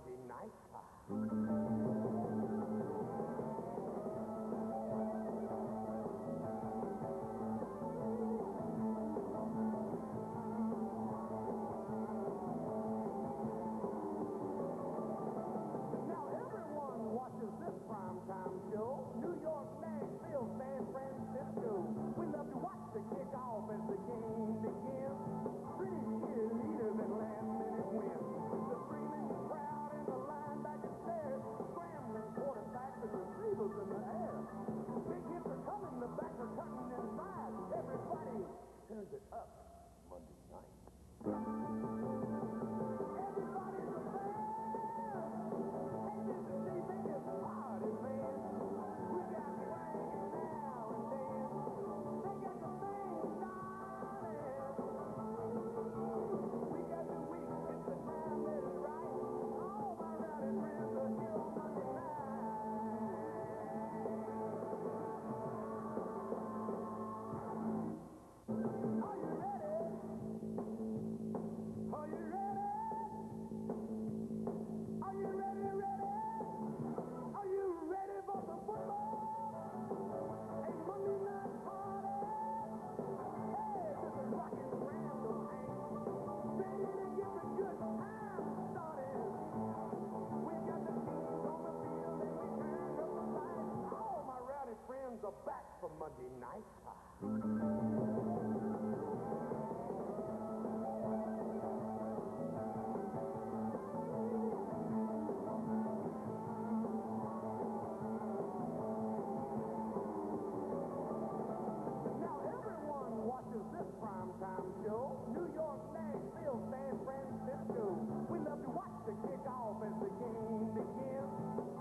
Monday night. Now everyone watches this primetime show. New York, Nashville, San Francisco. We love to watch the kickoff as the game begins. Pretty cheerleaders and last-minute wins. The screaming crowd and the linebacker stares. Scrambling quarterbacks and receivers in the air. Big hits are coming, the backs are cutting inside. Everybody turns it up Monday night. Everybody's a fan. Hey, this is the biggest party, man. We got swinging now and then. They got the thing started. We got the week, it's the time that is right. All my rowdy friends are here on Monday night. Are you ready? Are you ready? Are you ready, ready? Are you ready for the football? A Monday night party. Hey, this is rockin' random ain't ready to get the good time started. We've got the teams on the field and we turned up the lights. All my rowdy friends are back for Monday night. Now everyone watches this primetime show. New York, Nashville, San Francisco. We love to watch the kickoff as the game begins.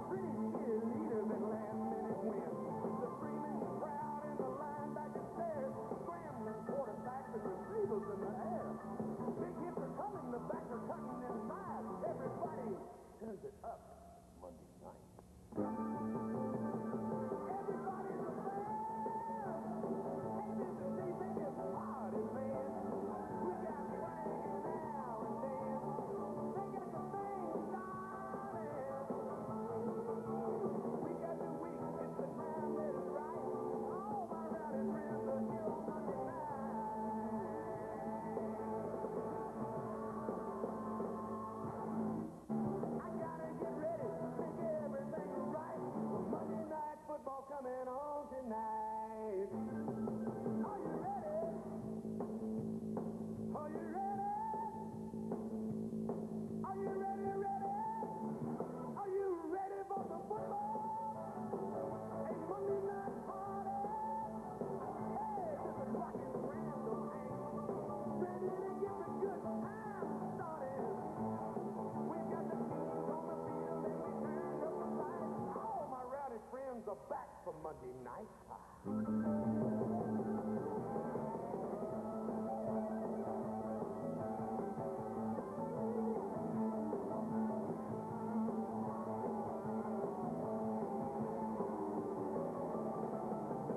Pretty cheerleaders and last-minute wins. The screaming crowd and the linebacker stares. Scrambling quarterbacks and receivers in the air. Big hits are coming, the backs are cutting inside. Everybody turns it up Monday night. Everybody's a fan. Hey, this is the biggest party, man. We got swinging now and then. They got the thing started. We got the week, it's the time that is right. All my rowdy friends are here on Monday night. I gotta get ready, make everything right. Monday night football coming on tonight. Are you ready? Are you ready? Are you ready, ready? Are you ready for the football? A Monday night party. Hey, this is rockin' random ain't ready to get the good time started. We've got the teams on the field and we turned up the lights. All my rowdy friends are back for Monday night.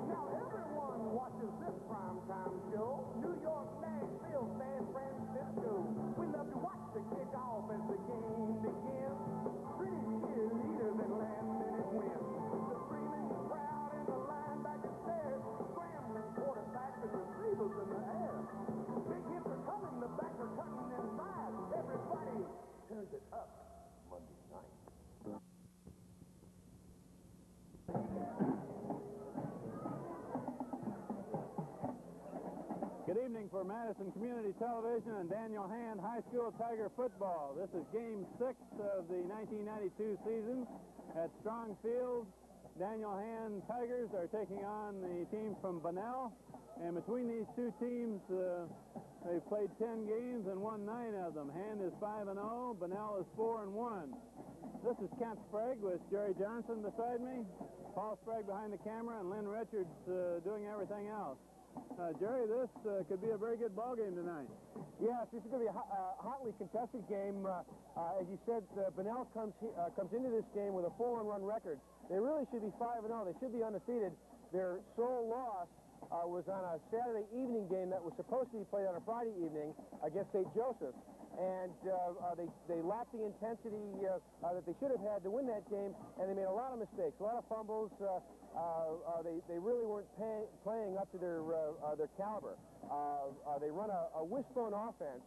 Now everyone watches this primetime show. New York, Nashville, San Francisco. We love to watch the kickoff as the game begins. Pretty cheerleaders and last-minute wins. The screaming crowd and the linebacker stares. Scrambling quarterbacks and receivers in the air. Big hits are coming, the backs are cutting inside. Everybody turns it up Monday night. Good evening for Madison Community Television and Daniel Hand High School Tiger Football. This is Game 6 of the 1992 season at Strong Field. Daniel Hand Tigers are taking on the team from Bunnell. And between these two teams, they've played 10 games and won 9 of them. Hand is 5-0, Bunnell is 4-1. This is Kent Sprague with Jerry Johnson beside me, Paul Sprague behind the camera, and Lynn Richards doing everything else. Jerry, this could be a very good ball game tonight. Yes, this is going to be a hotly contested game. As you said, Bunnell comes into this game with a 4-1 record. They really should be 5-0. They should be undefeated. Their sole loss was on a Saturday evening game that was supposed to be played on a Friday evening against St. Joseph's. and they lacked the intensity that they should have had to win that game, and they made a lot of mistakes, a lot of fumbles. They really weren't playing up to their caliber. They run a wishbone offense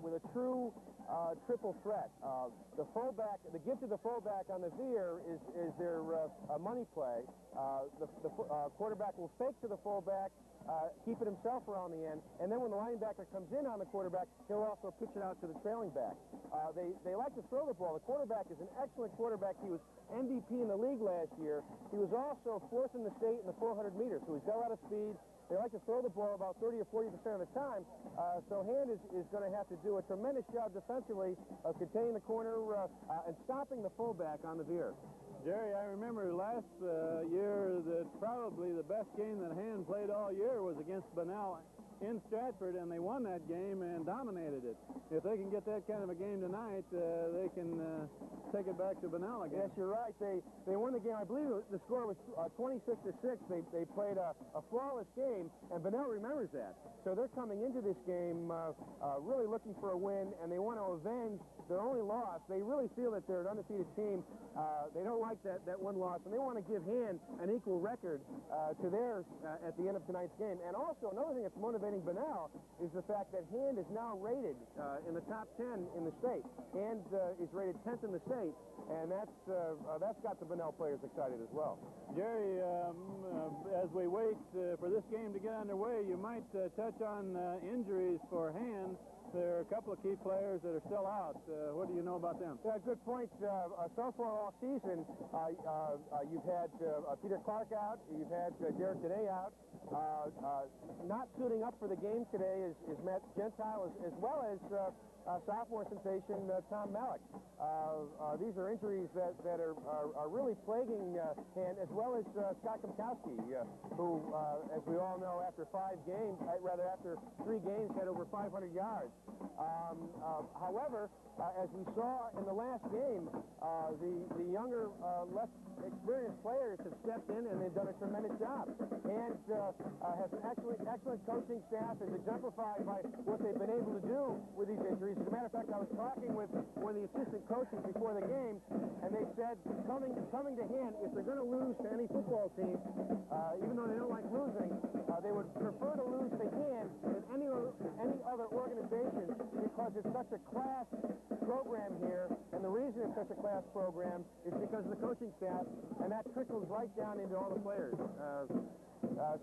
with a true triple threat. The fullback, the gift of the fullback on the veer is their money play. The quarterback will fake to the fullback, keep it himself around the end, and then when the linebacker comes in on the quarterback, he'll also pitch it out to the trailing back. They like to throw the ball. The quarterback is an excellent quarterback. He was MVP in the league last year. He was also fourth in the state in the 400 meters, so he's got a lot of speed. They like to throw the ball about 30 or 40% of the time, so Hand is going to have to do a tremendous job defensively of containing the corner and stopping the fullback on the veer. Jerry, I remember last year that probably the best game that Hand played all year was against Bunnell in Stratford, and they won that game and dominated it. If they can get that kind of a game tonight, they can take it back to Bunnell again. Yes, you're right. They won the game. I believe the score was 26-6. They played a flawless game, and Bunnell remembers that. So they're coming into this game really looking for a win, and they want to avenge their only loss. They really feel that they're an undefeated team. They don't like that one loss, and they want to give Hand an equal record to theirs at the end of tonight's game. And also, another thing that's motivating Bunnell is the fact that Hand is now rated in the top 10 in the state. Hand is rated 10th in the state, and that's got the Bunnell players excited as well. Jerry, as we wait for this game to get underway, you might touch on injuries for Hand. There are a couple of key players that are still out. What do you know about them? Yeah, good point. So far all season, you've had Peter Clark out, you've had Derek Dene out. Not suiting up for the game today is Matt Gentile, as well as sophomore sensation Tom Malik. These are injuries that are really plaguing Hand, as well as Scott Komkowski, who, as we all know, after 3 games, had over 500 yards. However, as we saw in the last game, the younger, less experienced players have stepped in and they've done a tremendous job. And has an excellent coaching staff, is exemplified by what they've been able to do with these injuries. As a matter of fact, I was talking with one of the assistant coaches before the game, and they said coming to Hand, if they're going to lose to any football team, even though they don't like losing, they would prefer to lose to Hand than any other organization, because it's such a class program here, and the reason it's such a class program is because of the coaching staff, and that trickles right down into all the players.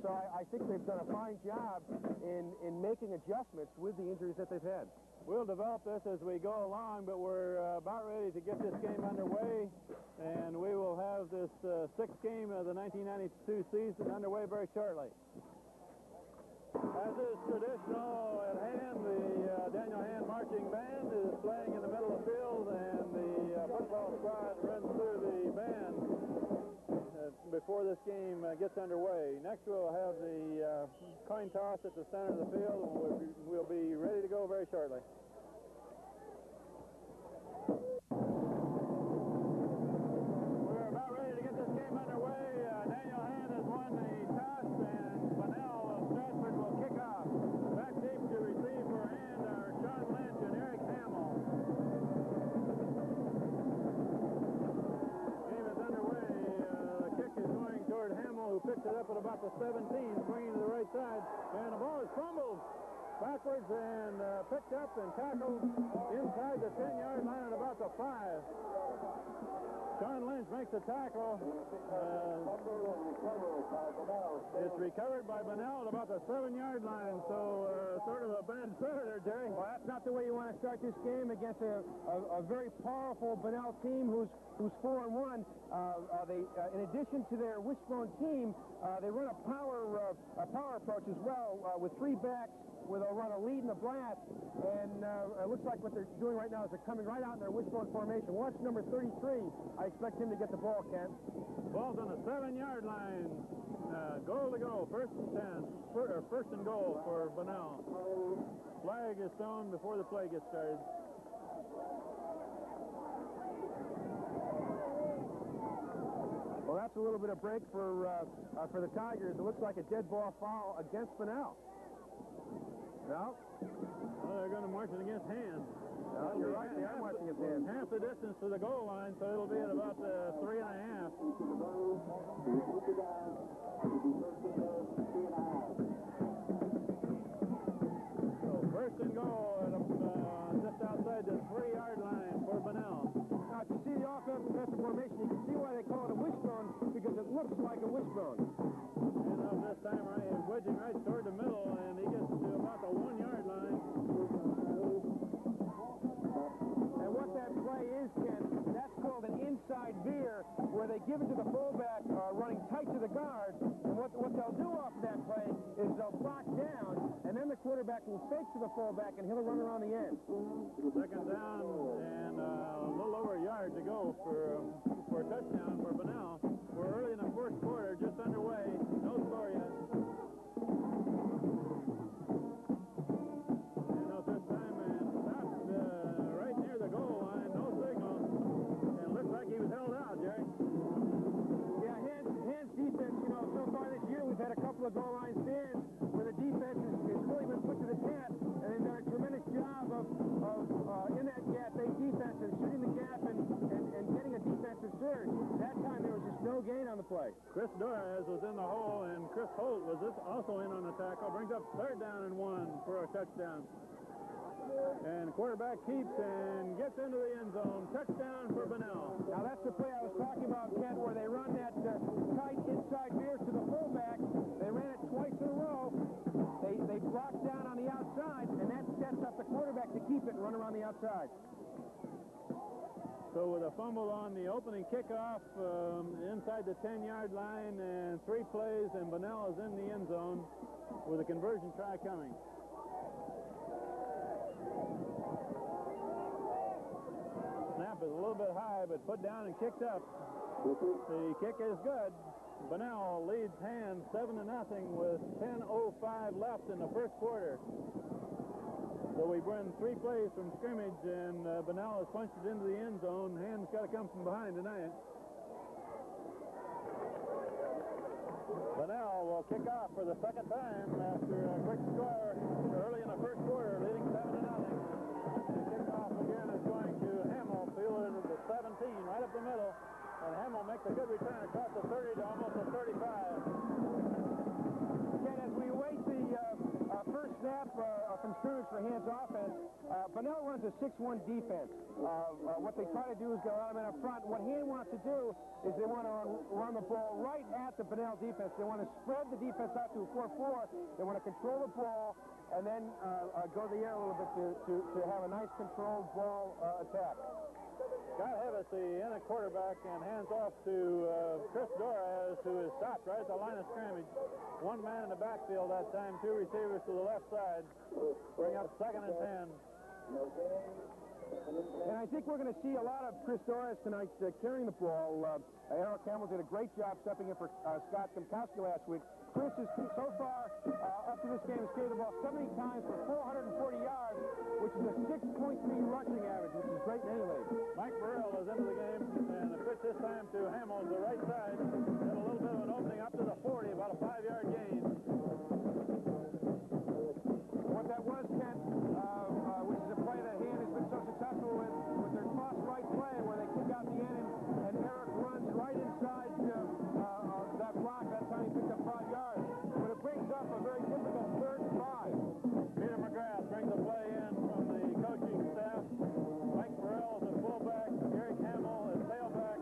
So I think they've done a fine job in making adjustments with the injuries that they've had. We'll develop this as we go along, but we're about ready to get this game underway, and we will have this sixth game of the 1992 season underway very shortly. As is traditional at Hand, the Daniel Hand Marching Band is playing in the middle of the field, and the football squad runs through the band before this game gets underway. Next, we'll have the coin toss at the center of the field, and we'll be ready to go very shortly. We're about ready to get this game underway. Daniel Hand has won the toss, and Bunnell of Stratford will kick off. Back deep to receive for Hand are Sean Lynch and Eric Hamill. Game is underway. The kick is going toward Hamill, who picks it up at about the 17, swinging to the right side, and the ball is fumbled backwards and picked up and tackled inside the 10-yard line at about the 5. Sean Lynch makes the tackle. It's recovered by Bunnell at about the 7-yard line, so sort of a bad start there, Jerry. Well, that's not the way you want to start this game against a very powerful Bunnell team who's 4-1. They, in addition to their wishbone team, they run a power approach as well with 3 backs, where they'll run a lead and a blast, and it looks like what they're doing right now is they're coming right out in their wishbone formation. Watch number 33. I expect him to get the ball, Ken. Ball's on the 7-yard line. Goal to go. First and 10. First and goal for Bunnell. Flag is thrown before the play gets started. Well, that's a little bit of break for the Tigers. It looks like a dead ball foul against Bunnell. No. Well, they're going to march it against Hand. No, you're right. They are marching against Hand. Half the distance to the goal line, so it'll be at about 3.5. So first and goal at just outside the 3-yard line for Bunnell. Now, if you see the offensive formation, you can see why they call it a wishbone, because it looks like a wishbone. And this time, he's wedging right toward the middle, and he gets to about the 1-yard line. And what that play is, Ken, that's called an inside veer, where they give it to the fullback running tight to the guard. And what they'll do off of that play is they'll block down, and then the quarterback will fake to the fullback, and he'll run around the end. Second down, and a little over a yard to go for a touchdown for Bunnell. We're early in the first quarter, just underway. No score yet. And this time, stopped right near the goal line. No signal. And it looks like he was held out, Jerry. Yeah, Hand's defense, so far this year we've had a couple of goal line stands where the defense has really been put to the test, and they've done a tremendous job of in that gap, they defense and shooting the gap and getting a defensive surge. That time there was just no gain on the play. Chris Dorez was in the hole, and Chris Holt was also in on the tackle. Brings up 3rd down and 1 for a touchdown. And the quarterback keeps and gets into the end zone. Touchdown for Bunnell. Now that's the play I was talking about, Kent, where they run that tight inside veer to the fullback. They ran it twice in a row. They blocked down on the outside, and that sets up the quarterback to keep it and run around the outside. So with a fumble on the opening kickoff inside the 10-yard line and 3 plays, and Bunnell is in the end zone with a conversion try coming. Snap is a little bit high, but put down and kicked up. The kick is good. Bunnell leads Hand 7-0 with 10:05 left in the first quarter. So we bring 3 plays from scrimmage, and Bunnell has punched it into the end zone. Hand's got to come from behind tonight. Bunnell will kick off for the second time after a quick score early in the first quarter, leading 7-0. The kickoff again is going to Hamill, fielded at the 17, right up the middle. And Hamill makes a good return across the 30 to almost the 35. Ken, as we await the first snap from scrimmage for Hand's offense, Bunnell runs a 6-1 defense. What they try to do is get a lot of men up front. What Hand wants to do is they want to run the ball right at the Bunnell defense. They want to spread the defense out to a 4-4. They want to control the ball and then go to the air a little bit to have a nice controlled ball attack. Scott Hevesy in at quarterback and hands off to Chris Dorez, who is stopped right at the line of scrimmage. 1 man in the backfield that time, 2 receivers to the left side. Bring up 2nd and 10. And I think we're going to see a lot of Chris Dorez tonight carrying the ball. Eric Hamill did a great job stepping in for Scott Kemkowski last week. Chris has, so far, up to this game, has carried the ball 70 times for 440 yards, which is a 6.3 rushing average, which is great in any league. Mike Burrell is into the game, and the pitch this time to Hamill, the right side. Had a little bit of an opening up to the 40, about a 5-yard gain. What that was, Kent, which is a play that Hand has been so successful with their toss right play, where they kick out the end, and Eric runs right inside that block. That time he picked up 5 yards. But it brings up a very difficult 3rd and 5. Peter McGrath brings the play in from the coaching staff. Mike Burrell is the fullback. Eric Hamill is tailback.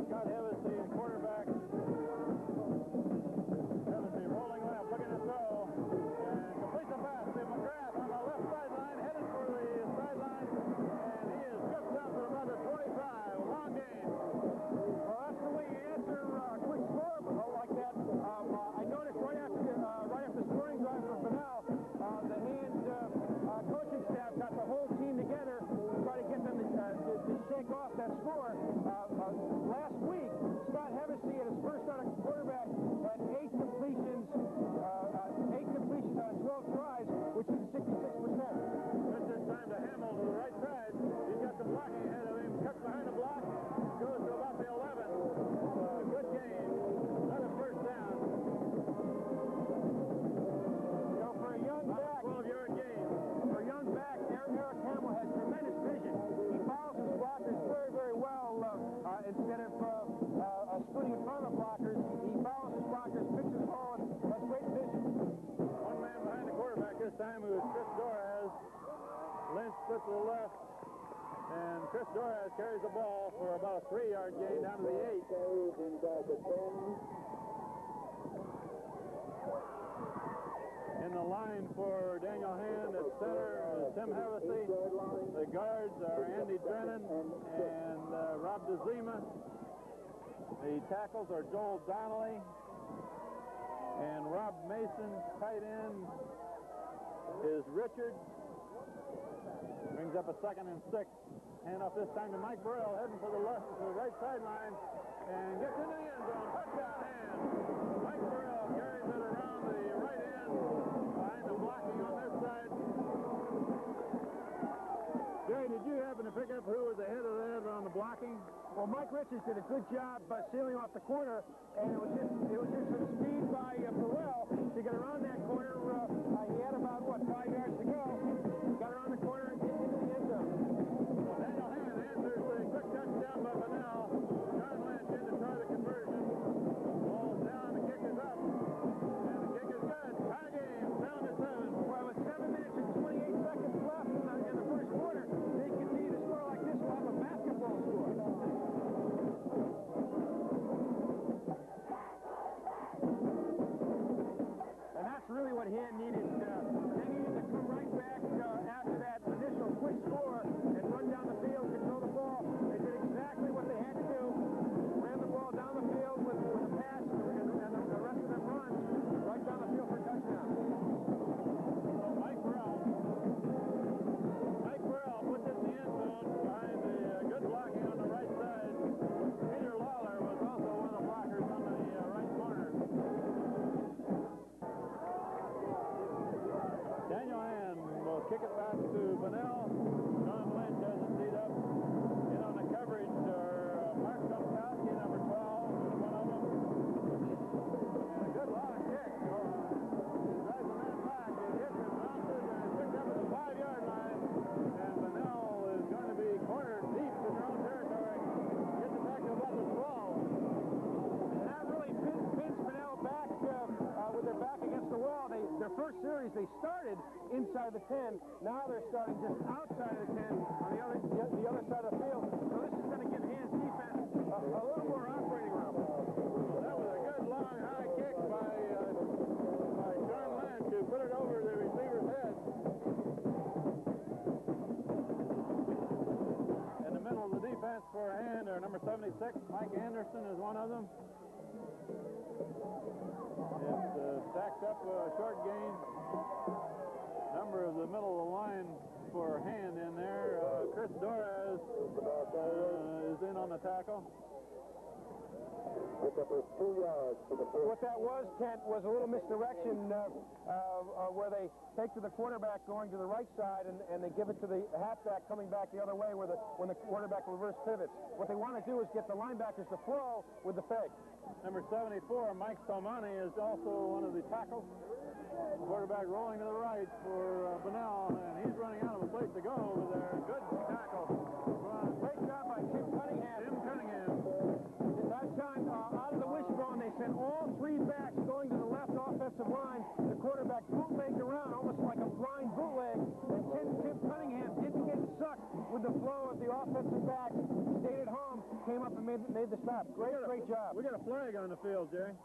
Scott Hevesy is quarterback. scooting in front of the blockers. He follows his blockers, pitches forward, has great vision. One man behind the quarterback this time, who is Chris Dorez. Lynch splits to the left, and Chris Dorez carries the ball for about a 3-yard gain down to the 8. In the line for Daniel Hand at center is Tim Hevesy. The guards are Andy Drennan and Rob DeZima. The tackles are Joel Donnelly and Rob Mason. Tight end is Richard. Brings up a 2nd and 6. Hand off this time to Mike Burrell, heading for the right sideline, and gets into the end zone. Touchdown Hand. Mike Burrell carries it around the right end behind the blocking on this side. Jerry, did you happen to pick up who was ahead of that on the blocking? Well, Mike Richards did a good job sealing off the corner, and it was just some speed by Burrell to get around that corner. He had about, 5 yards to go. Got around the corner and into the end zone. Well, Daniel Hand answers the quick touchdown by Bunnell. John Lynch in to try the conversion. Ball's down, the kick is up. And the kick is good. Tie game, 7-7. Well, with 7 minutes and 28 seconds left in the first quarter, they continue to score like this. We'll have a basketball score. And that's really what Hand needed. They needed to come right back after that initial quick score and run down the field, control the ball. They did exactly what they had to do. Ran the ball down the field with a pass, and the rest of them run right down the field for a touchdown. So Mike Burrell puts it in the end zone behind the good blocking on the right side. Peter Lawler was also one of the blockers on the right corner. Daniel Hand will kick it back to Bunnell. John Lynch has it teed up. In on the coverage are Mark Tomkowski, number 12, is one of them. And a good long kick. Drives the man back. It hits it, bounces, and is picked up at the 5-yard line. And Bunnell is going to be cornered deep in their own territory. Gets it back to about the 12. And that really pins Bunnell back with their back against the wall. Their first series, they started inside the 10. Now they're starting just outside of the 10 on the other side of the field. So this is going to give Hand's defense a little more operating room. Well, that was a good long high kick by John Lynch, who put it over the receiver's head. In the middle of the defense for Hand are number 76, Mike Anderson is one of them. It stacks up a short gain. Number of the middle of the line for Hand in there. Chris Dorez is in on the tackle. What that was, Kent, was a little misdirection where they take to the quarterback going to the right side and they give it to the halfback coming back the other way when the quarterback reverse pivots. What they want to do is get the linebackers to flow with the fake. Number 74, Mike Salmani, is also one of the tackles. Quarterback rolling to the right for Bunnell, and he's running out of a place to go over there. Good tackle. Great job by Tim Cunningham. At that time, out of the wishbone, they sent all 3 backs going to the left offensive line. The quarterback bootlegged around, almost like a blind bootleg. And Tim Cunningham didn't get sucked with the flow of the offensive back. Stayed at home, came up and made the stop. Great job. We got a flag on the field, Jerry.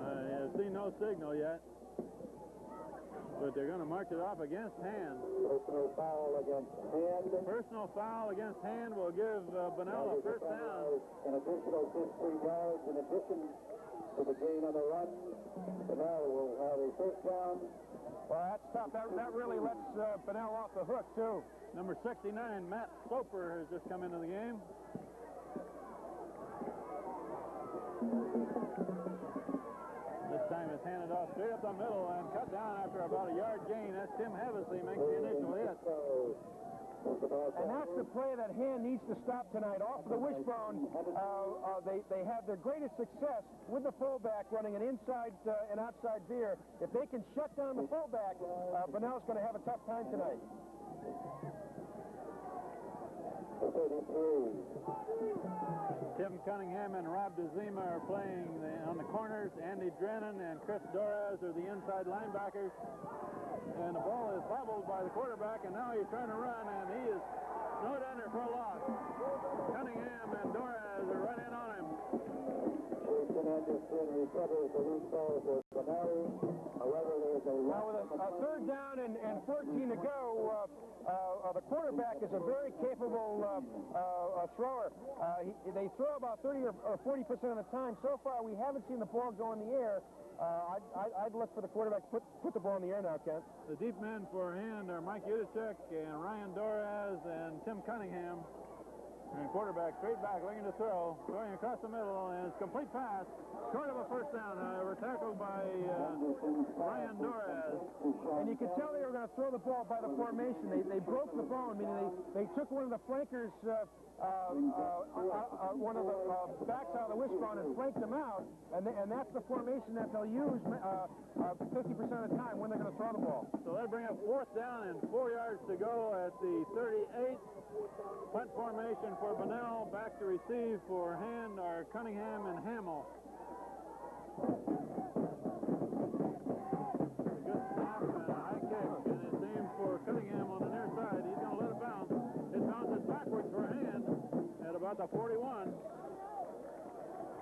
I've seen no signal yet. But they're going to march it off against Hand. Personal foul against Hand. Personal foul against Hand will give Bunnell a first down. An additional 15 yards in addition to the gain on the run. Bunnell will have a first down. Well, that's tough. That really lets Bunnell off the hook, too. Number 69, Matt Soper, has just come into the game. This time it's handed off straight up the middle and cut down after about a yard gain. That's Tim Hevesy makes the initial hit. And that's the play that Hand needs to stop tonight. Off the wishbone, they have their greatest success with the fullback running an inside and outside veer. If they can shut down the fullback, Bunnell's going to have a tough time tonight. Tim Cunningham and Rob DeZima are playing on the corners. Andy Drennan and Chris Doraz are the inside linebackers. And the ball is bobbled by the quarterback, and now he's trying to run, and he is snowed under for a loss. Cunningham and Doraz are right in on him. Jason Anderson recovers the loose ball for Bunnell. However, there is a Now with a third down and 14 to go, the quarterback is a very capable thrower. They throw about 30 or 40% of the time. So far, we haven't seen the ball go in the air. I'd look for the quarterback to put the ball in the air now, Kent. The deep men for hand are Mike Udacek and Ryan Doraz and Tim Cunningham. And quarterback straight back, looking to throw, going across the middle, and it's complete pass. Short of a first down, however, tackled by Ryan Doraz. And you could tell they were going to throw the ball by the formation. They broke the bone, meaning they took one of the flankers, one of the backs out of the wishbone and flanked them out. And that's the formation that they'll use 50% of the time when they're going to throw the ball. So they bring up fourth down and 4 yards to go at the 38. Punt formation for Bunnell. Back to receive for Hand are Cunningham and Hamill. A good snap and a high kick, and it's aimed for Cunningham on the near side. He's going to let it bounce. It bounces backwards for Hand at about the 41.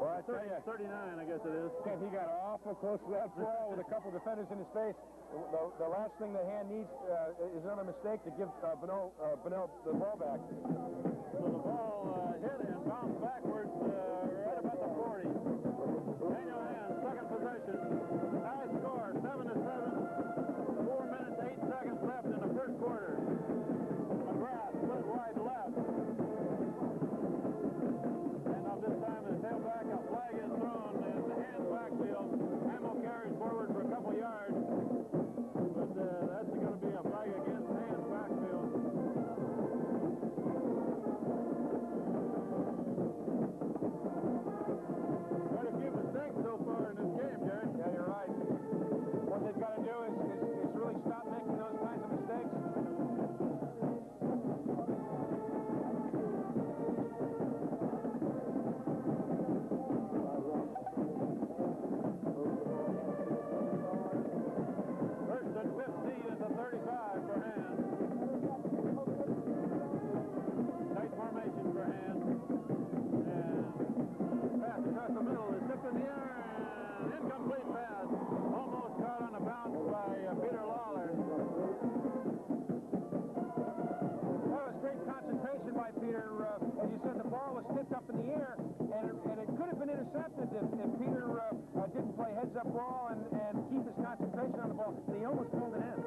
Well, I tell you, 39, I guess it is. He got awful close to that ball with a couple of defenders in his face. The last thing the Hand needs is not a mistake to give Bunnell the ball back. So the ball hit and bounced backwards right about the 40. Daniel Hand, second possession. High score, 7-7. 4 minutes, 8 seconds left in the first quarter. McGrath split wide left. And now this time the tailback, a flag is thrown in the Hand backfield. Hamill carries forward for a couple yards. But that's going to be a flag against Hand backfield. Quite a few mistakes so far in this game, Jerry. Yeah, you're right. What they've got to do is really stop making those kinds of mistakes. First and 15 at the 35 for Hand. Tight formation for Hand. And pass across the middle is tipped in the air and incomplete pass. Almost caught on a bounce by Peter Lawler. That was great concentration by Peter. As you said, the ball was tipped up in the air, and it could have been intercepted if Peter didn't play heads-up ball and keep his concentration on the ball. And he almost pulled it in.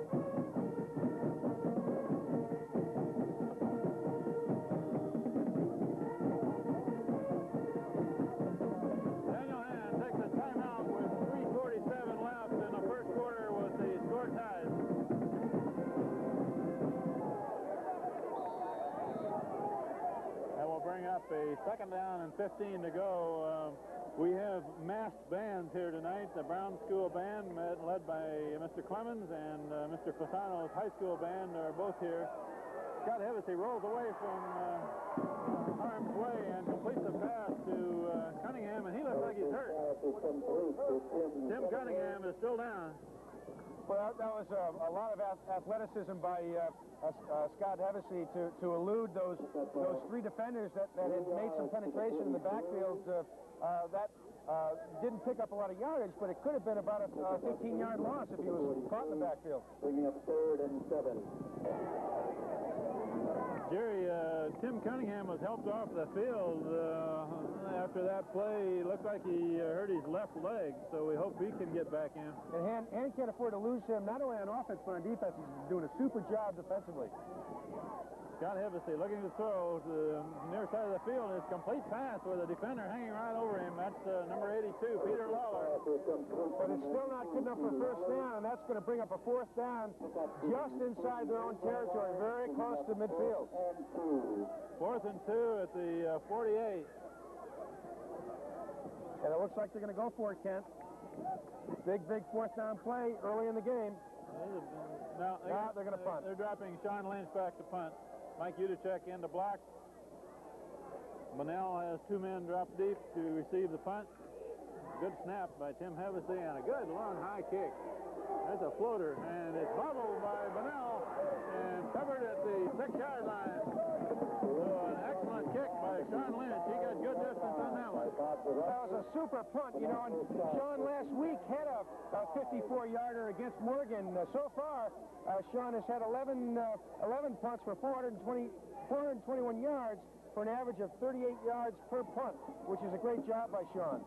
Daniel Hand takes a timeout with 3:47 left in the first quarter with the score tied. That will bring up a second down and 15 to go. We have masked bands here tonight. The Brown School Band, led by Mr. Clemens, and Mr. Fasano's high school band are both here. Scott Hevesy rolls away from harm's way and completes the pass to Cunningham, and he looks like he's hurt. Tim Cunningham is still down. Well, that was a lot of athleticism by Scott Hevesy to elude those three defenders that had made some penetration in the backfield. That didn't pick up a lot of yardage, but it could have been about a 15-yard loss if he was caught in the backfield. Bringing up 3rd and 7. Jerry, Tim Cunningham was helped off the field after that play. It looked like he hurt his left leg, so we hope he can get back in. And Hand can't afford to lose him, not only on offense, but on defense. He's doing a super job defensively. Scott Hevesy looking to throw to the near side of the field. It's complete pass with a defender hanging right over him. That's number 82, Peter Lawler. But it's still not good enough for first down, and that's going to bring up a fourth down just inside their own territory, very close to midfield. 4th and 2 at the 48. And it looks like they're going to go for it, Kent. Big fourth down play early in the game. Now they're going to punt. They're dropping Sean Lynch back to punt. Mike Udacek into block. Bunnell has two men drop deep to receive the punt. Good snap by Tim Hevesy and a good long high kick. That's a floater, and it's bobbled by Bunnell and covered at the 6-yard line. So an excellent kick by Sean Lynch. He got good distance on that one. That was a super punt, you know, and Sean last week had a 54-yarder against Morgan. So far, Sean has had 11 punts for 421 yards for an average of 38 yards per punt, which is a great job by Sean.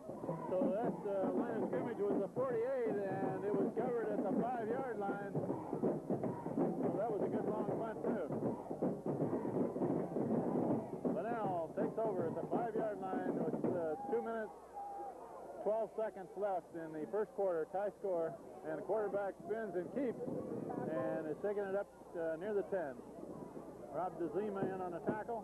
So that line of scrimmage was a 48, and it was covered at the 5-yard line. So that was a good long punt, too. Bunnell takes over at the 5-yard line with 2 minutes, 12 seconds left in the first quarter, tie score, and the quarterback spins and keeps, and is taking it up near the 10. Rob DeZima in on a tackle.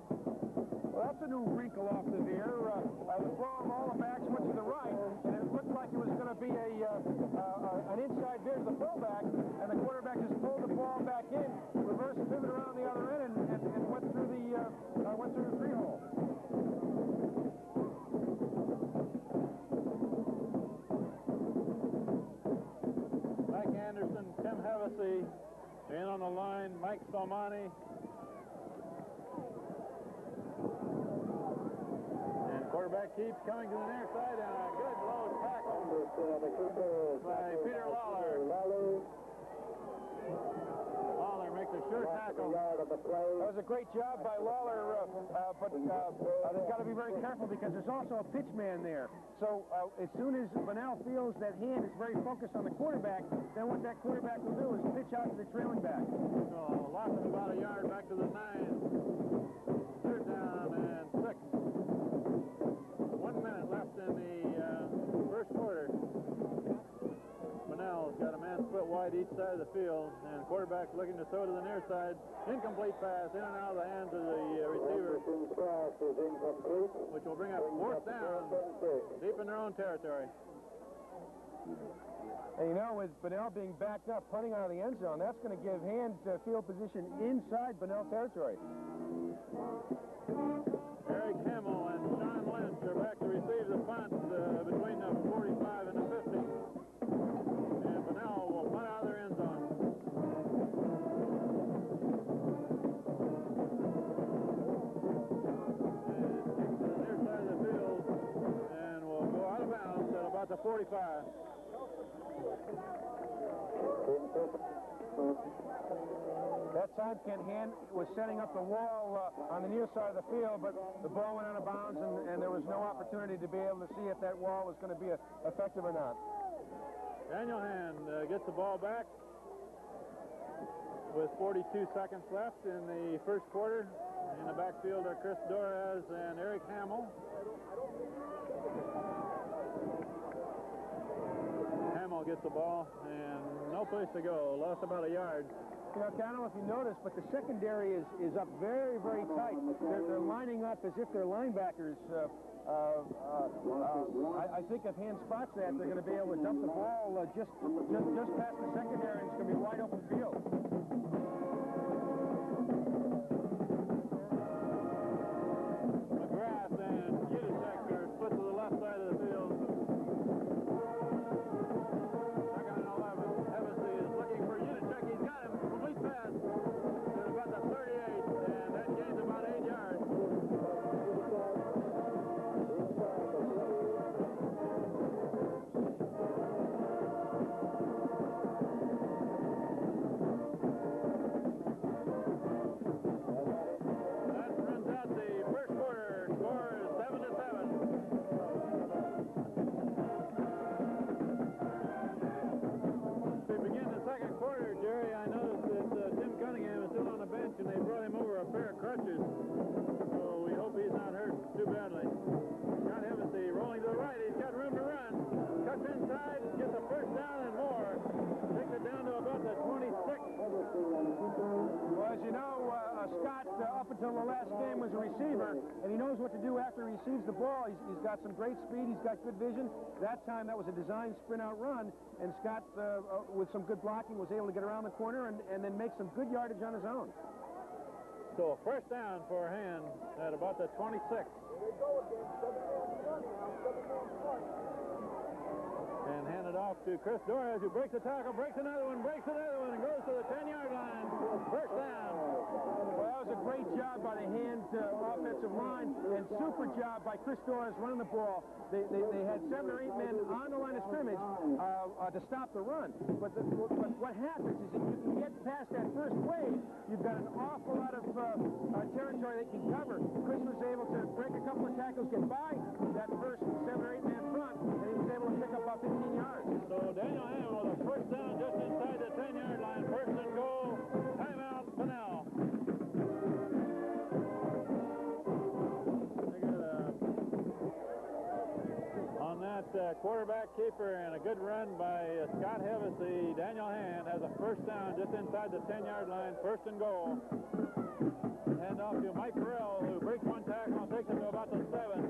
Well, that's a new wrinkle off the veer. The throw, all the backs went to the right, and it looked like it was going to be an inside veer to the fullback, and the quarterback just pulled the ball back in, reverse pivot around the other end, and went through the 3-hole. Mike Anderson, Tim Hevesy in on the line, Mike Salmani. Quarterback keeps coming to the near side, and a good low tackle by Peter Lawler. Lawler makes a sure tackle. That was a great job by Lawler, but they've got to be very careful because there's also a pitch man there. So as soon as Bunnell feels that hand is very focused on the quarterback, then what that quarterback will do is pitch out to the trailing back. So lost about a yard back to the 9. Third down and 6. 1 minute left in the first quarter. Bunnell's got a man split wide each side of the field, and quarterback looking to throw to the near side. Incomplete pass in and out of the hands of the receiver, which will bring up 4th down deep in their own territory. And you know, with Bunnell being backed up, punting out of the end zone, that's going to give hand field position inside Bunnell territory. Eric Hamill and Sean Lynch are back to receive the punt between the 45 and the 50. And Bunnell will punt out of their end zone. And kicks to the near side of the field and will go out of bounds at about the 45. That time Kent Hand was setting up the wall on the near side of the field, but the ball went out of bounds, and there was no opportunity to be able to see if that wall was going to be effective or not. Daniel Hand gets the ball back with 42 seconds left in the first quarter. In the backfield are Chris Dorez and Eric Hamill. Hamill gets the ball, and no place to go. Lost about a yard. You know, Connell, if you notice, but the secondary is up very, very tight. They're lining up as if they're linebackers. I think if Hand spots that, they're going to be able to dump the ball just past the secondary, and it's going to be wide open field. McGrath and Udacek are split to the left side of the field. Second and 11. Hevesy is looking for Udacek. He's got him. Complete pass to about the 38, and that gains about 8 yards. That runs out the first quarter. Score is 7-7. We begin the second quarter, Jerry. I noticed that Tim Cunningham is still on the bench, and they brought him over a pair of crutches. So we hope he's not hurt too badly. Scott Hevesy rolling to the right. He's got room to run. Cuts inside, gets a first down and more. Takes it down to about the 26. Well, as you know, Scott, up until the last game, was a receiver, and he knows what to do after he receives the ball. He's got some great speed. He's got good vision. That time, that was a designed sprint-out run, and Scott, with some good blocking, was able to get around the corner and then make some good yardage on his own. So first down for Hand at about the 26. There they go again. 7-man front now. 7-man front. And hand it off to Chris Torres, who breaks a tackle, breaks another one, and goes to the 10-yard line. First down. Well, that was a great job by the hand offensive line, and super job by Chris Torres running the ball. They had 7 or 8 men on the line of scrimmage to stop the run. But what happens is if you can get past that first wave, you've got an awful lot of territory they can cover. Chris was able to break a couple of tackles, get by that first 7 or 8 man front, and he was able to pick up about 15 yards. So Daniel Ham with a first down just inside the 10-yard line. First and goal. Timeout, Bunnell. On that quarterback keeper and a good run by Scott Hevesy, Daniel Hand has a first down just inside the 10-yard line. First and goal. Hand off to Mike Burrell, who breaks one tackle and takes him to about the 7.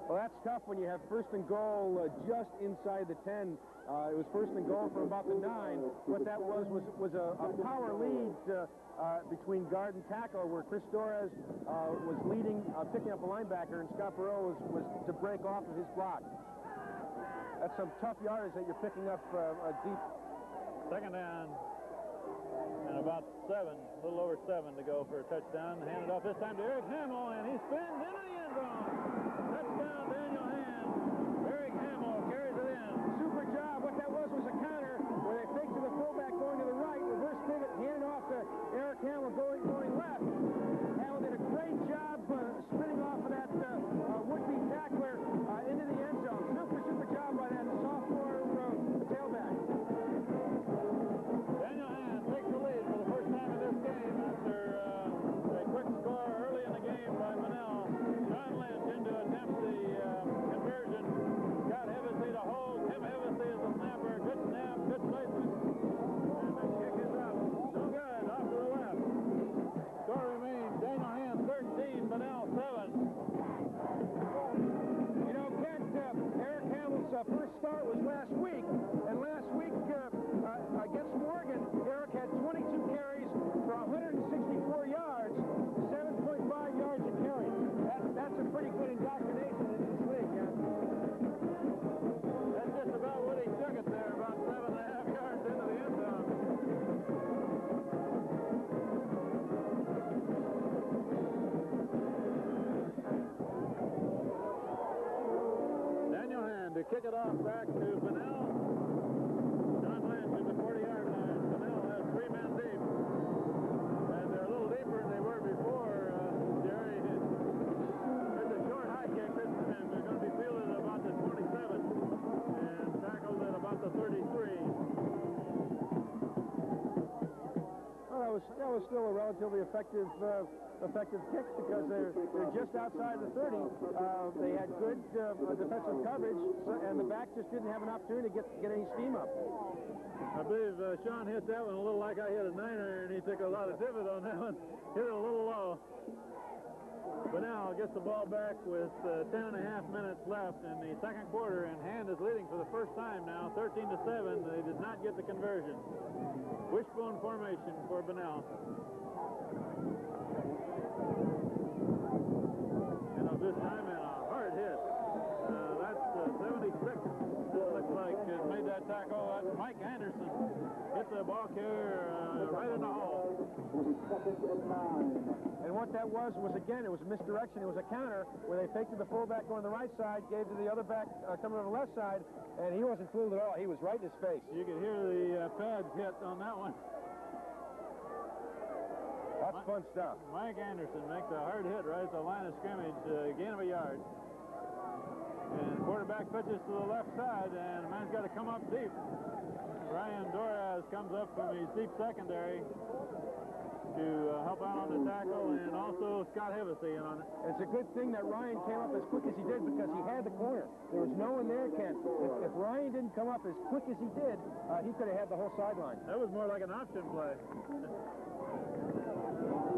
Well, that's tough when you have first and goal just inside the 10. It was first and goal from about the 9. What that was a power lead between guard and tackle, where Chris Torres was leading, picking up a linebacker, and Scott Burrell was to break off of his block. That's some tough yardage that you're picking up deep. Second down. And about 7, a little over 7 to go for a touchdown. Handed off this time to Eric Hamill, and he spins into the end zone. Touchdown, Daniel Hand. Eric Hamill carries it in. Super job. What that was a counter where they fake to the fullback going to the right, reverse pivot, handed off to Eric Hamill going left. Hamill did a great job spinning off of that would-be tackler into the end zone. Super job by that sophomore tailback. Daniel Hand takes the lead for the first time in this game after a quick score early in the game by Bunnell. John Lynch in to attempt the conversion. Scott Hevesy to hold. Tim Hevesy is the snapper. Good snap, good placement. And the kick is up. No good. Off to the left. Score remains Daniel Hand 13, Bunnell 7. You know, Kent, Eric Hamill's first start was last week, and last week against Morgan, Eric had 22 carries for 164 yards, 7.5 yards a carry. That's a pretty good indoctrination in this league, yeah. That's just about what he took it there, about 7.5 yards into the end zone. Daniel Hand to kick it off back to Bunnell. John Lynch at the 40-yard line. Bunnell has 3 men deep. And they're a little deeper than they were before, Jerry. It's a short high kick this time. They're going to be fielded at about the 27 and tackled at about the 33. Well, that was still a relatively effective kick because they're just outside the 30. They had good defensive coverage, and the back just didn't have an opportunity to get any steam up. I believe Sean hit that one a little like I hit a 9er, and he took a lot of divot on that one. Hit it a little low. Bunnell gets the ball back with 10.5 minutes left in the second quarter, and Hand is leading for the first time now, 13-7. They did not get the conversion. Wishbone formation for Bunnell. And this time in a hard hit. That's 76. Looks like it made that tackle. That's Mike Anderson. Hit the ball carrier right in the hole. And what that was again, it was a misdirection. It was a counter where they faked to the fullback going to the right side, gave to the other back coming on the left side, and he wasn't fooled at all. He was right in his face. You could hear the pads hit on that one. That's fun stuff. Mike Anderson makes a hard hit right at the line of scrimmage, gain of a yard. And quarterback pitches to the left side, and the man's got to come up deep. Ryan Doraz comes up from his deep secondary to help out on the tackle, and also Scott Hevesy in on it. It's a good thing that Ryan came up as quick as he did because he had the corner. There was no one there, Ken. If Ryan didn't come up as quick as he did, he could have had the whole sideline. That was more like an option play.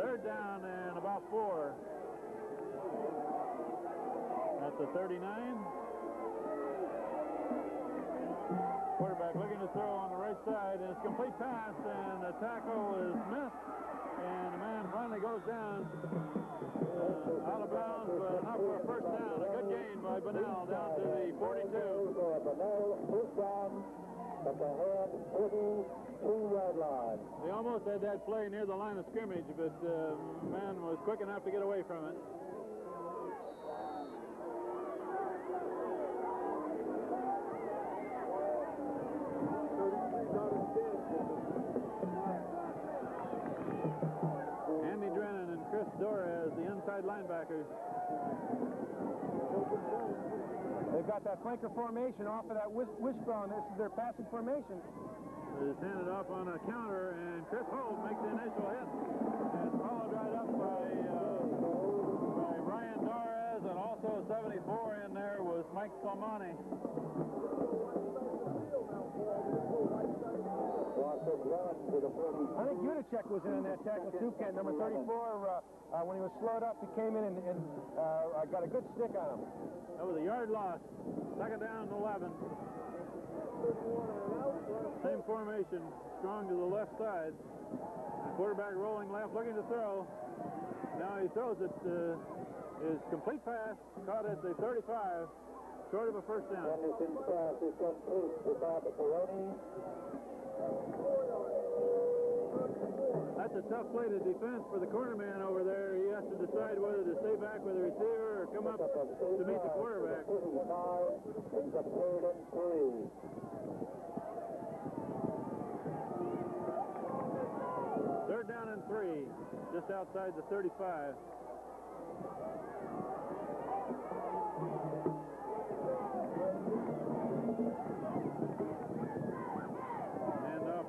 Third down and about 4. At the 39. Quarterback looking to throw on the right side, and it's complete pass, and the tackle is missed, and the man finally goes goes down. Out of bounds, but enough for a first down. A good gain by Bunnell down to the 42. Bunnell, first down at the head 42-yard line. They almost had that play near the line of scrimmage, but man was quick enough to get away from it. Andy Drennan and Chris Dora as the inside linebackers. They've got that flanker formation off of that wishbone. This is their passing formation. It's handed off on a counter, and Chris Holt makes the initial hit. And followed right up by Ryan Torres, and also 74 in there was Mike Salmani. I think Udacek was in on that tackle too, Ken. Number 34, when he was slowed up, he came in and got a good stick on him. That was a yard loss. Second down and 11. Same formation, strong to the left side. Quarterback rolling left, looking to throw. Now he throws it. His complete pass caught at the 35, short of a first down. Anderson's pass is complete to Bob Peroni. That's a tough play to defense for the corner man over there. He has to decide whether to stay back with the receiver or come up to meet the quarterback. It's a 3rd and 3. Third down and 3, just outside the 35.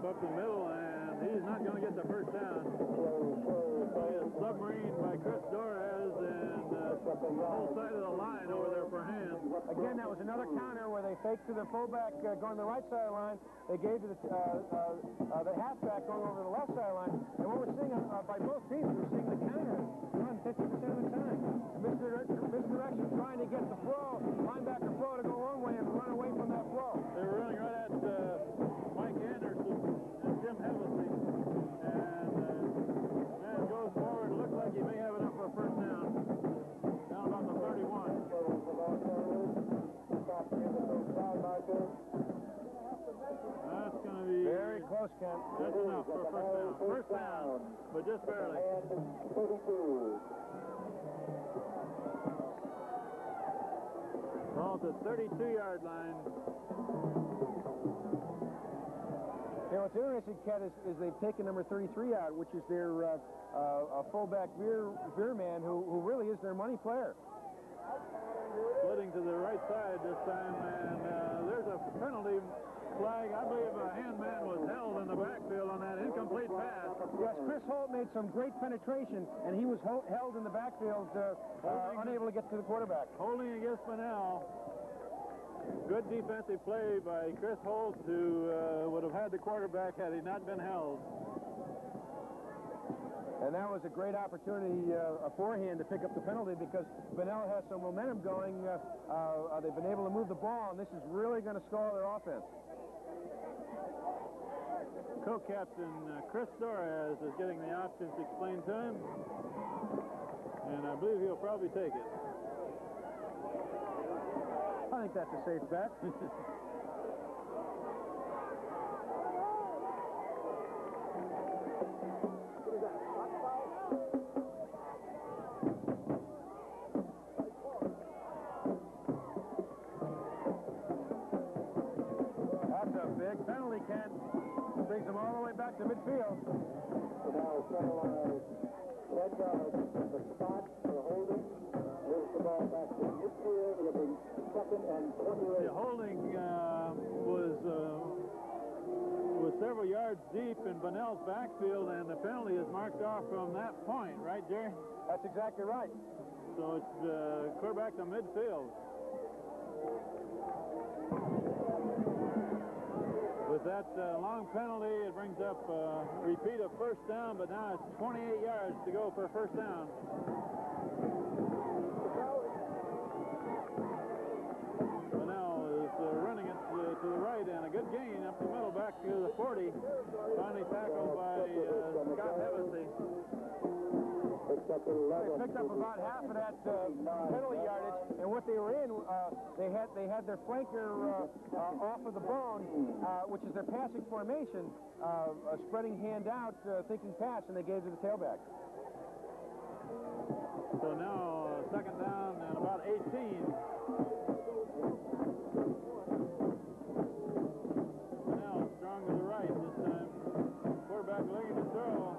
Up the middle, and he's not going to get the first down. A submarine by Chris Torres, and whole side of the line over there for hands. Again, that was another counter where they faked to the fullback going to the right side of the line. They gave to the halfback going over to the left side of the line. And what we're seeing by both teams, we're seeing the counter run 50% of the time. Misdirection, trying to get the flow, linebacker flow to go a long way and run away from that flow. They were running right at Mike Anderson and Jim Hevesy. And man goes forward. Looks like he may have enough for a first down. Down about the 31. That's going to be very close, Ken. Just enough for a first down. First down, but just barely. Ball to 32-yard line. You know, what's interesting, Ken, is they've taken number 33 out, which is their fullback veer man, who really is their money player. Splitting to the right side this time, and there's a penalty flag. I believe a hand man was held in the backfield on that incomplete pass. Yes, Chris Holt made some great penetration, and he was held in the backfield, unable to get to the quarterback. Holding against Bunnell. Good defensive play by Chris Holt, who would have had the quarterback had he not been held. And that was a great opportunity for him to pick up the penalty because Bunnell has some momentum going. They've been able to move the ball, and this is really going to stall their offense. Co-captain Chris Torres is getting the options explained to him, and I believe he'll probably take it. I think that's a safe bet. That's a big penalty, Ken. Brings them all the way back to midfield. Now penalized 10 yards. The spot for holding. Moves the ball back to midfield. It'll be 2nd and 28. The holding was several yards deep in Bunnell's backfield, and the penalty is marked off from that point, right, Jerry? That's exactly right. So it's quarterback to midfield. With that long penalty, it brings up a repeat of first down, but now it's 28 yards to go for a first down. Bunnell is running it to the right, and a good gain up the middle, back to the 40. Finally tackled by Scott Hevesy. They picked up about half of that penalty yardage, and what they were in, they had their flanker off of the bone, which is their passing formation, spreading hand out, thinking pass, and they gave to the tailback. So now second down and about 18. Now strong to the right this time. Quarterback looking to throw.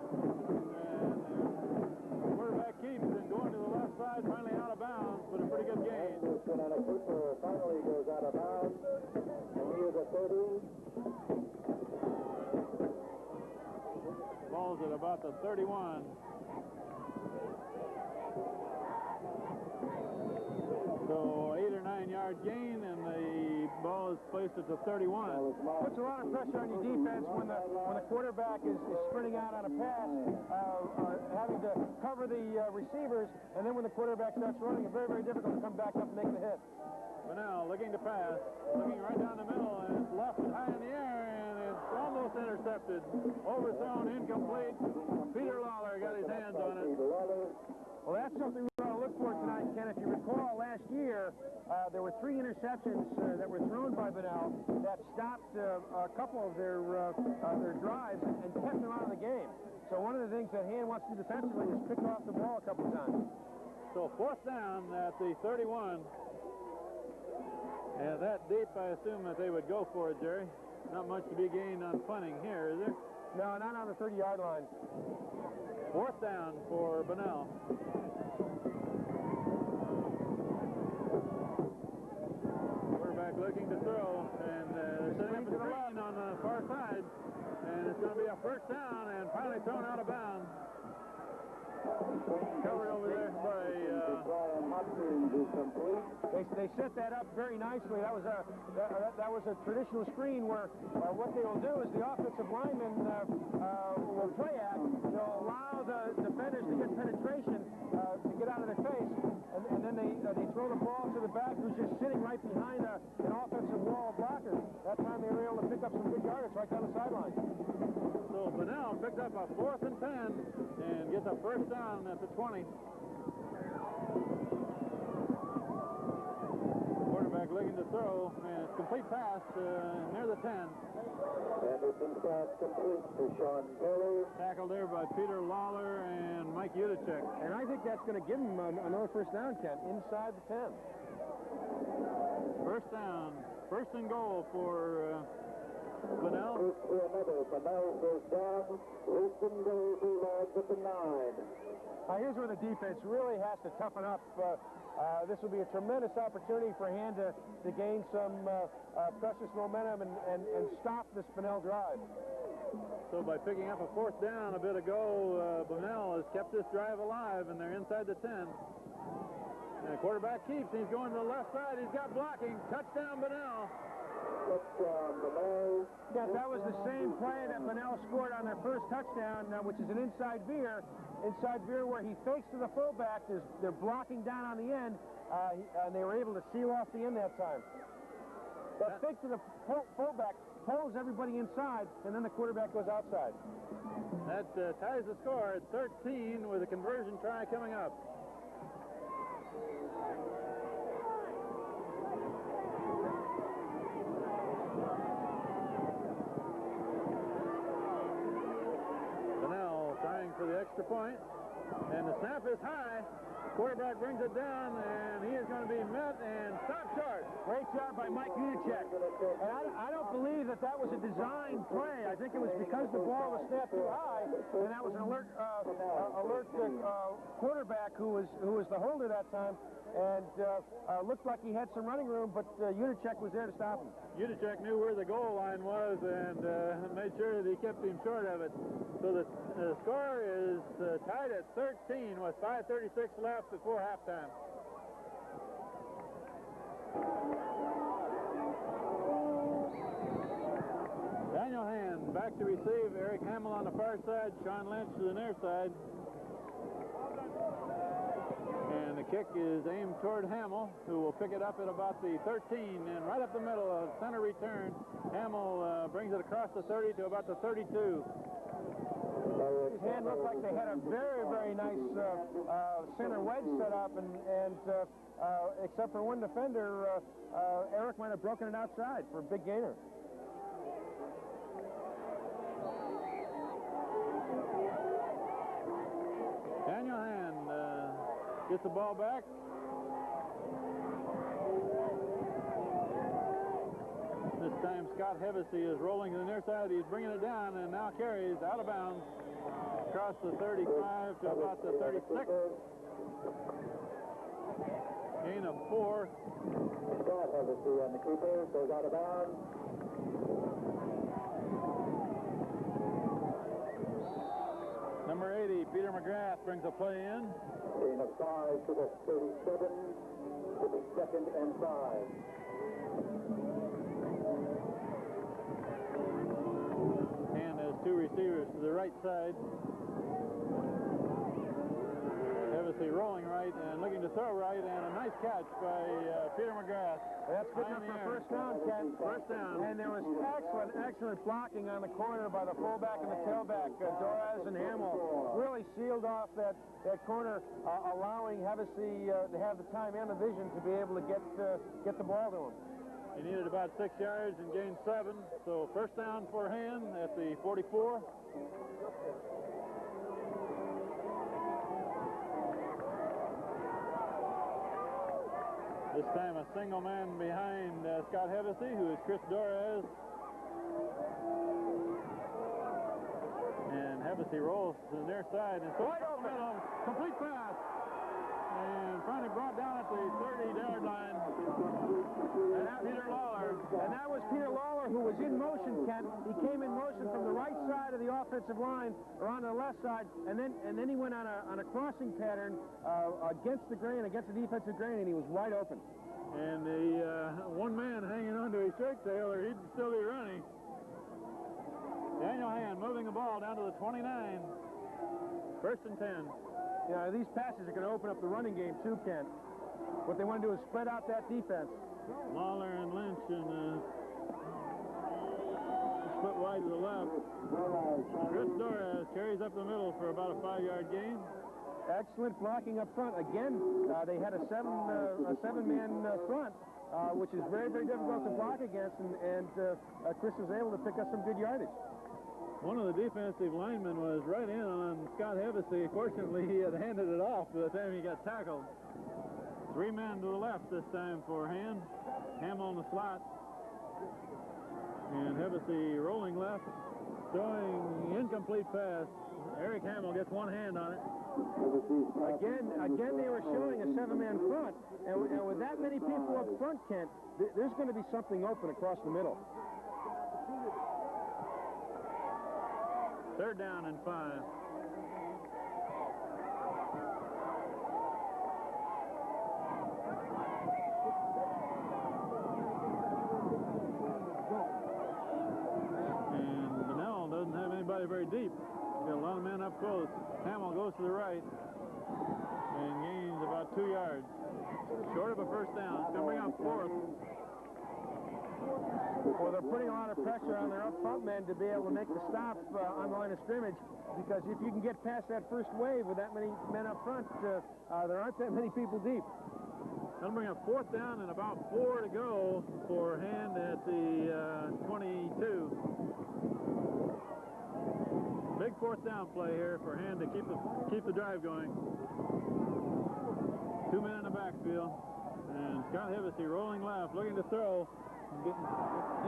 And quarterback keeps and going to the left side, finally out of bounds, but a pretty good gain. And Cooper finally goes out of bounds. And he is at 30. Ball's at about the 31. So 8 or 9 yard gain, and the ball is placed at the 31. Puts a lot of pressure on your defense when the quarterback is sprinting out on a pass, having to cover the receivers, and then when the quarterback starts running, it's very, very difficult to come back up and make the hit. Bunnell looking to pass, looking right down the middle, and it's left high in the air, and it's almost intercepted. Overthrown, incomplete. Peter Lawler got his hands on it. Well, that's something we're going to look for tonight, Ken. If you recall, last year, there were 3 interceptions that were thrown by Bunnell that stopped a couple of their drives and kept them out of the game. So one of the things that Hand wants to do defensively is pick off the ball a couple of times. So fourth down at the 31. And that deep, I assume that they would go for it, Jerry. Not much to be gained on punting here, is there? No, not on the 30-yard line. Fourth down for Bunnell. Quarterback looking to throw, and they're setting up a screen on the far side, and it's going to be a first down, and finally thrown out of bounds. Covered over there by They set that up very nicely. That was a traditional screen where what they will do is the offensive lineman will play act. They'll allow the defenders to get penetration to get out of their face, and then they throw the ball to the back who's just sitting right behind an offensive wall of blockers. That time they were able to pick up some good yardage right down the sideline. So Bunnell picked up a 4th and 10 and gets a first down at the 20. Quarterback looking to throw, and it's complete pass near the 10. Anderson pass complete to Sean Taylor. Tackled there by Peter Lawler and Mike Udacek. And I think that's going to give him another first down, Ken, inside the 10. First down, first and goal for Bunnell. First to another. Bunnell goes down. Wilson goes to Lodge at the 9. Here's where the defense really has to toughen up. This will be a tremendous opportunity for Hand to gain some precious momentum and stop this Bunnell drive. So by picking up a fourth down a bit ago, Bunnell has kept this drive alive, and they're inside the 10. And the quarterback keeps. He's going to the left side. He's got blocking. Touchdown, Bunnell. Touchdown, Bunnell. Yeah, that was the same play that Bunnell scored on their first touchdown, which is an inside veer. Inside veer where he fakes to the fullback. They're blocking down on the end, and they were able to seal off the end that time. That fake to the fullback pulls everybody inside, and then the quarterback goes outside. That ties the score at 13 with a conversion try coming up. Bunnell trying for the extra point, and the snap is high. Quarterback brings it down, and he is going to be met and stopped short. Great job by Mike Udacek. And I don't believe that was a design play. I think it was because the ball was snapped too high, and that was an alert quarterback who was the holder that time, and looked like he had some running room, but Udacek was there to stop him. Udacek knew where the goal line was and made sure that he kept him short of it. So the score is tied at 13 with 5:36 left before halftime. Daniel Hand back to receive. Eric Hamill on the far side. Sean Lynch to the near side. And the kick is aimed toward Hamill, who will pick it up at about the 13, and right up the middle of center return. Hamill brings it across the 30 to about the 32. His hand looked like they had a very, very nice center wedge set up, and except for one defender, Eric might have broken it outside for a big gainer. Daniel Hand gets the ball back. This time Scott Hevesy is rolling to the near side. He's bringing it down and now carries out of bounds across the 35 to about the 36. Gain of 4. Scott Hevesy on the keeper, goes out of bounds. Number 80, Peter McGrath, brings a play in. Gain of 5 to the 37, to the 2nd and 5. And has 2 receivers to the right side. Hevesy rolling right and looking to throw right, and a nice catch by Peter McGrath. That's good enough for first down, Ken. First down. And there was excellent blocking on the corner by the fullback and the tailback. Dorez and Hamill really sealed off that corner, allowing Hevesy to have the time and the vision to be able to get the ball to him. He needed about 6 yards and gained 7. So first down for Hand at the 44. This time a single man behind Scott Hevesy, who is Chris Dorez. And Hevesy rolls to the near side and so right over the middle, complete pass. And finally brought down at the 30-yard line. And that's Peter Lawler. And that was Peter Lawler, who was in motion, Kent. He came in motion from the right side of the offensive line, or on the left side, and then he went on a crossing pattern against the grain, against the defensive grain, and he was wide open. And the one man hanging onto his shirt tail, or he'd still be running. Daniel Hand moving the ball down to the 29. First and 10. Yeah, these passes are going to open up the running game too, Kent. What they want to do is spread out that defense. Lawler and Lynch and split wide to the left. Chris Dorez carries up the middle for about a 5-yard gain. Excellent blocking up front. Again, they had a seven-man front, which is very, very difficult to block against, and Chris was able to pick up some good yardage. One of the defensive linemen was right in on Scott Hevesy. Fortunately, he had handed it off by the time he got tackled. 3 men to the left this time for Hand. Hamill on the slot. And Hevesy rolling left, throwing incomplete pass. Eric Hamill gets one hand on it. Again, they were showing a 7-man front, and with that many people up front, Kent, there's going to be something open across the middle. Third down and 5. And Bunnell doesn't have anybody very deep. He's got a lot of men up close. Hamill goes to the right and gains about 2 yards. Short of a first down. It's going to bring up 4th. Well, they're putting a lot of pressure on their up front men to be able to make the stop on the line of scrimmage, because if you can get past that first wave with that many men up front, there aren't that many people deep. That'll bring up 4th down and about 4 to go for Hand at the 22. Big 4th down play here for Hand to keep the drive going. 2 men in the backfield, and Scott Hevesy rolling left, looking to throw.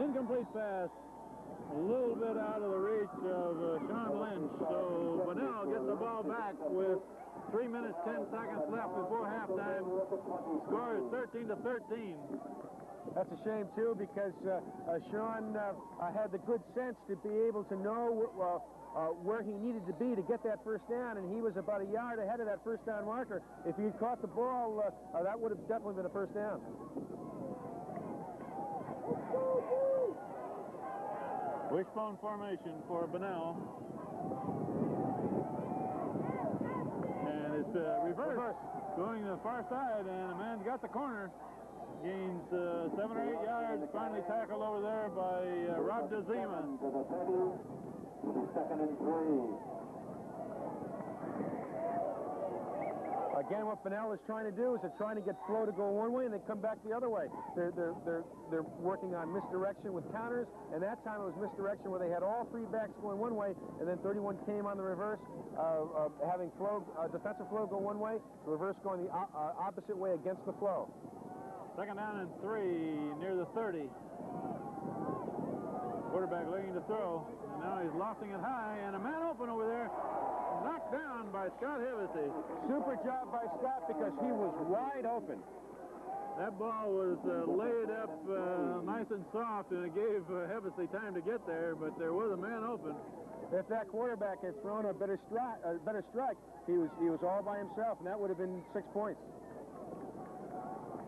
Incomplete pass, a little bit out of the reach of Sean Lynch. So Bunnell gets the ball back with 3 minutes, 10 seconds left before halftime. Score is 13-13. That's a shame, too, because Sean had the good sense to be able to know where he needed to be to get that first down, and he was about a yard ahead of that first down marker. If he had caught the ball, that would have definitely been a first down. Wishbone formation for Bunnell. And it's reverse. Going to the far side, and a man's got the corner. Gains 7 or 8 yards. Finally tackled over there by Rob DeZima. To the 30, 2nd and 3. Again, what Bunnell is trying to do is they're trying to get flow to go one way and they come back the other way. They're working on misdirection with counters, and that time it was misdirection where they had all three backs going one way, and then 31 came on the reverse, having flow, defensive flow go one way, the reverse going the opposite way against the flow. Second down and 3 near the 30. Quarterback looking to throw, and now he's lofting it high, and a man open over there, knocked down by Scott Hevesy. Super job by Scott because he was wide open. That ball was laid up nice and soft, and it gave Hevesy time to get there, but there was a man open. If that quarterback had thrown a better strike, he was all by himself, and that would have been 6 points.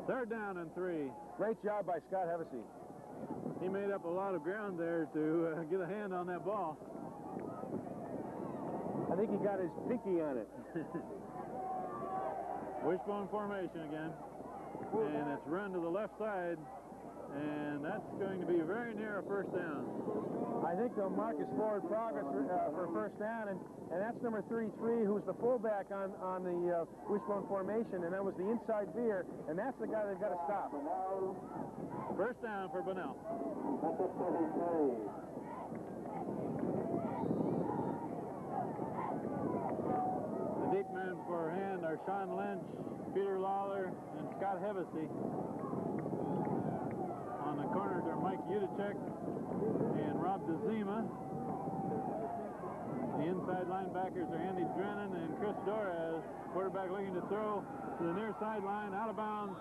Third down and 3. Great job by Scott Hevesy. He made up a lot of ground there to get a hand on that ball. I think he got his pinky on it. Wishbone formation again. And it's run to the left side, and that's going to be very near a first down. I think they'll mark his forward progress for first down, and that's number 33, who's the fullback on the wishbone formation, and that was the inside veer, and that's the guy they've got to stop. First down for Bunnell. The deep men for hand are Sean Lynch, Peter Lawler, and Scott Hevesy. On the corners are Mike Udacek and Rob DeZima. The inside linebackers are Andy Drennan and Chris Dorez. Quarterback looking to throw to the near sideline, out of bounds.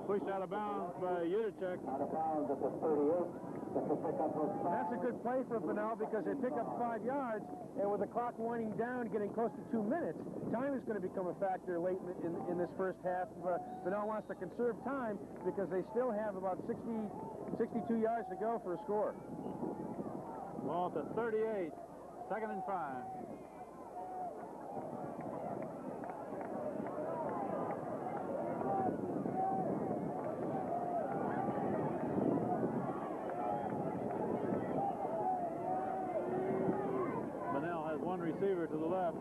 Pushed out of bounds by Udacek. Out of bounds at the 38. That's a good play for Bunnell because they pick up 5 yards, and with the clock winding down, getting close to 2 minutes, time is going to become a factor late in this first half. Bunnell wants to conserve time because they still have about 62 yards to go for a score. Ball to 38, second and 5. Receiver to the left,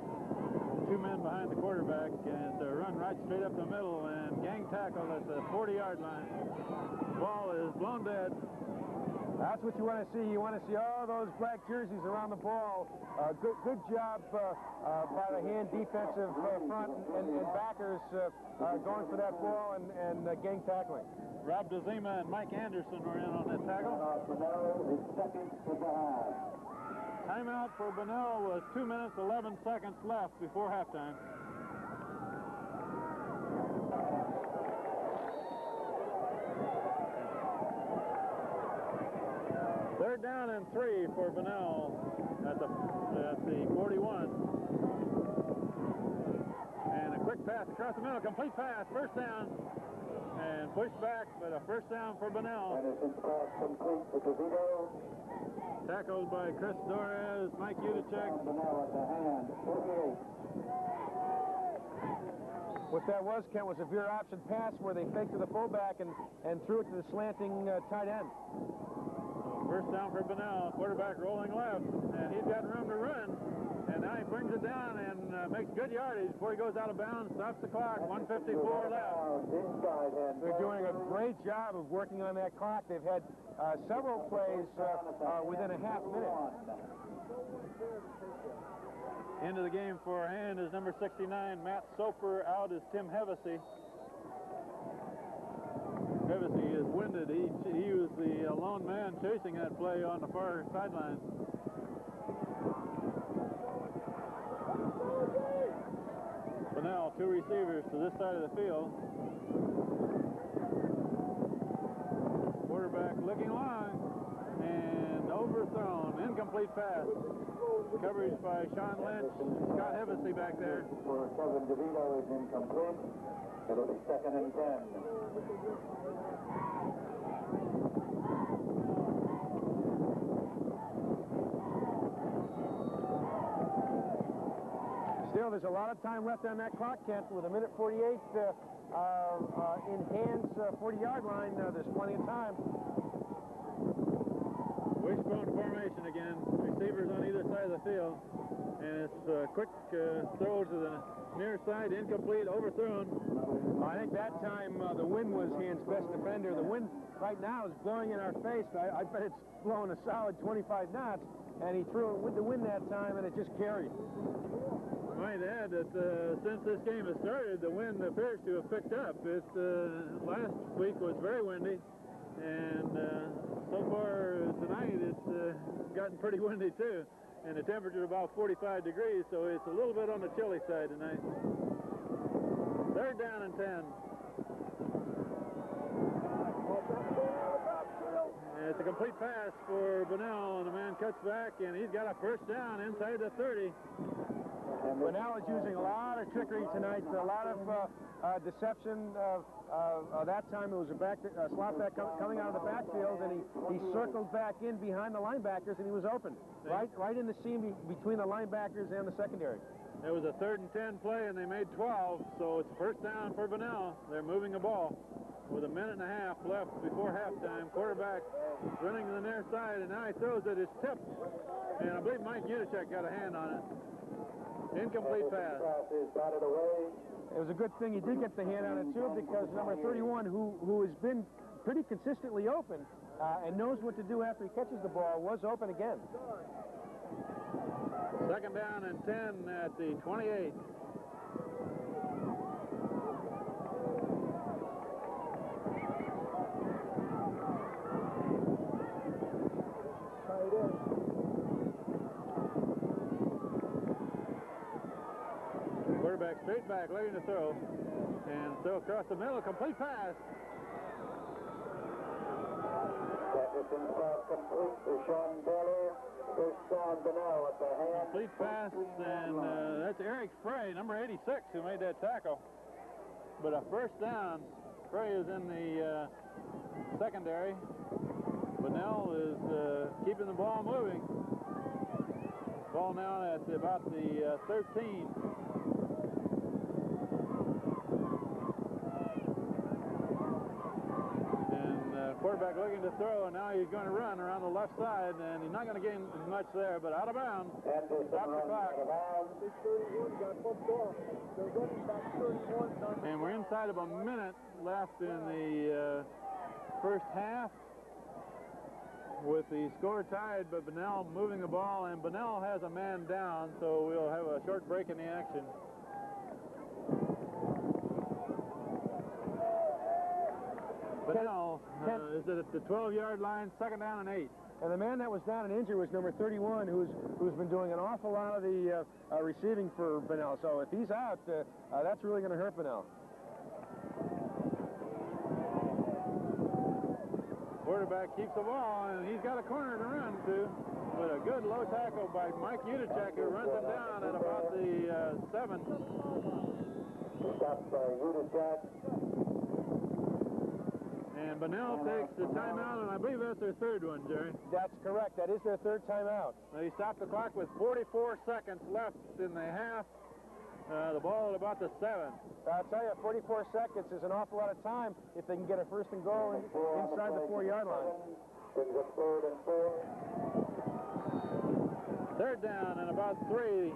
2 men behind the quarterback, and it's a run right straight up the middle, and gang tackle at the 40-yard line. Ball is blown dead. That's what you want to see. You want to see all those black jerseys around the ball. Good job by the hand defensive front and backers going for that ball and gang tackling. Rob DeZima and Mike Anderson were in on that tackle. Timeout for Bunnell was 2 minutes, 11 seconds left before halftime. Third down and 3 for Bunnell at the 41. And a quick pass across the middle, complete pass, first down. And pushed back, but a first down for Bunnell. Tackled by Chris Dorez, Mike Udacek. What that was, Ken, was a veer option pass where they faked to the fullback and threw it to the slanting tight end. So first down for Bunnell, quarterback rolling left, and he's got room to run. And now he brings it down and makes good yardage before he goes out of bounds, stops the clock, 1:54 left. They're doing a great job of working on that clock. They've had several plays within a half minute. Into the game for hand is number 69, Matt Soper. Out is Tim Hevesy. Hevesy is winded. He was the lone man chasing that play on the far sideline. Bunnell, 2 receivers to this side of the field. Quarterback looking long and overthrown. Incomplete pass. Coverage by Sean Lynch. Scott Hevesy back there. For Kevin DeVito is incomplete. It'll be 2nd and 10. Still, there's a lot of time left on that clock, Kent, with 1:48 in hands, 40-yard line. There's plenty of time. Wishbone formation again. Receivers on either side of the field. And it's a quick throw to the near side, incomplete, overthrown. I think that time the wind was Hand's best defender. The wind right now is blowing in our face. I bet it's blowing a solid 25 knots, and he threw it with the wind that time, and it just carried. I might add that since this game has started, the wind appears to have picked up. It last week was very windy, and so far tonight it's gotten pretty windy too, and the temperature is about 45 degrees, so it's a little bit on the chilly side tonight. Third down and 10. And it's a complete pass for Bunnell, and the man cuts back, and he's got a first down inside the 30. Bunnell is using a lot of trickery tonight, a lot of deception. That time it was a slot back coming out of the backfield, and he circled back in behind the linebackers, and he was open, right in the seam between the linebackers and the secondary. It was a 3rd and 10 play, and they made 12, so it's first down for Bunnell. They're moving the ball with a minute and a half left before halftime. Quarterback running to the near side, and now he throws it. It's tipped, and I believe Mike Udacek got a hand on it. Incomplete pass. It was a good thing he did get the hand on it, too, because number 31, who has been pretty consistently open and knows what to do after he catches the ball, was open again. Second down and 10 at the 28. Quarterback straight back, looking to throw. And throw across the middle, complete pass. Jefferson pass complete to Sean Bailey. First Sean Bunnell at the hand. Complete pass, and that's Eric Frey, number 86, who made that tackle. But a first down. Frey is in the secondary. Bunnell is keeping the ball moving. Ball now at about the 13. Quarterback looking to throw, and now he's going to run around the left side, and he's not going to gain much there, but out of bounds. Stop the clock. And we're inside of a minute left in the first half with the score tied, but Bunnell moving the ball, and Bunnell has a man down, so we'll have a short break in the action. Bunnell is at the 12-yard line, second down and 8. And the man that was down and injured was number 31, who's been doing an awful lot of the receiving for Bunnell. So if he's out, that's really going to hurt Bunnell. Quarterback keeps the ball, and he's got a corner to run to. With a good low tackle by Mike Udacek, who runs him down at about the 7. Stopped by Udacek. And Bunnell takes the timeout, and I believe that's their third one, Jerry. That's correct. That is their third timeout. They stopped the clock with 44 seconds left in the half. The ball at about the 7. I'll tell you, 44 seconds is an awful lot of time if they can get a first and goal inside the 4-yard line. Third down and about 3.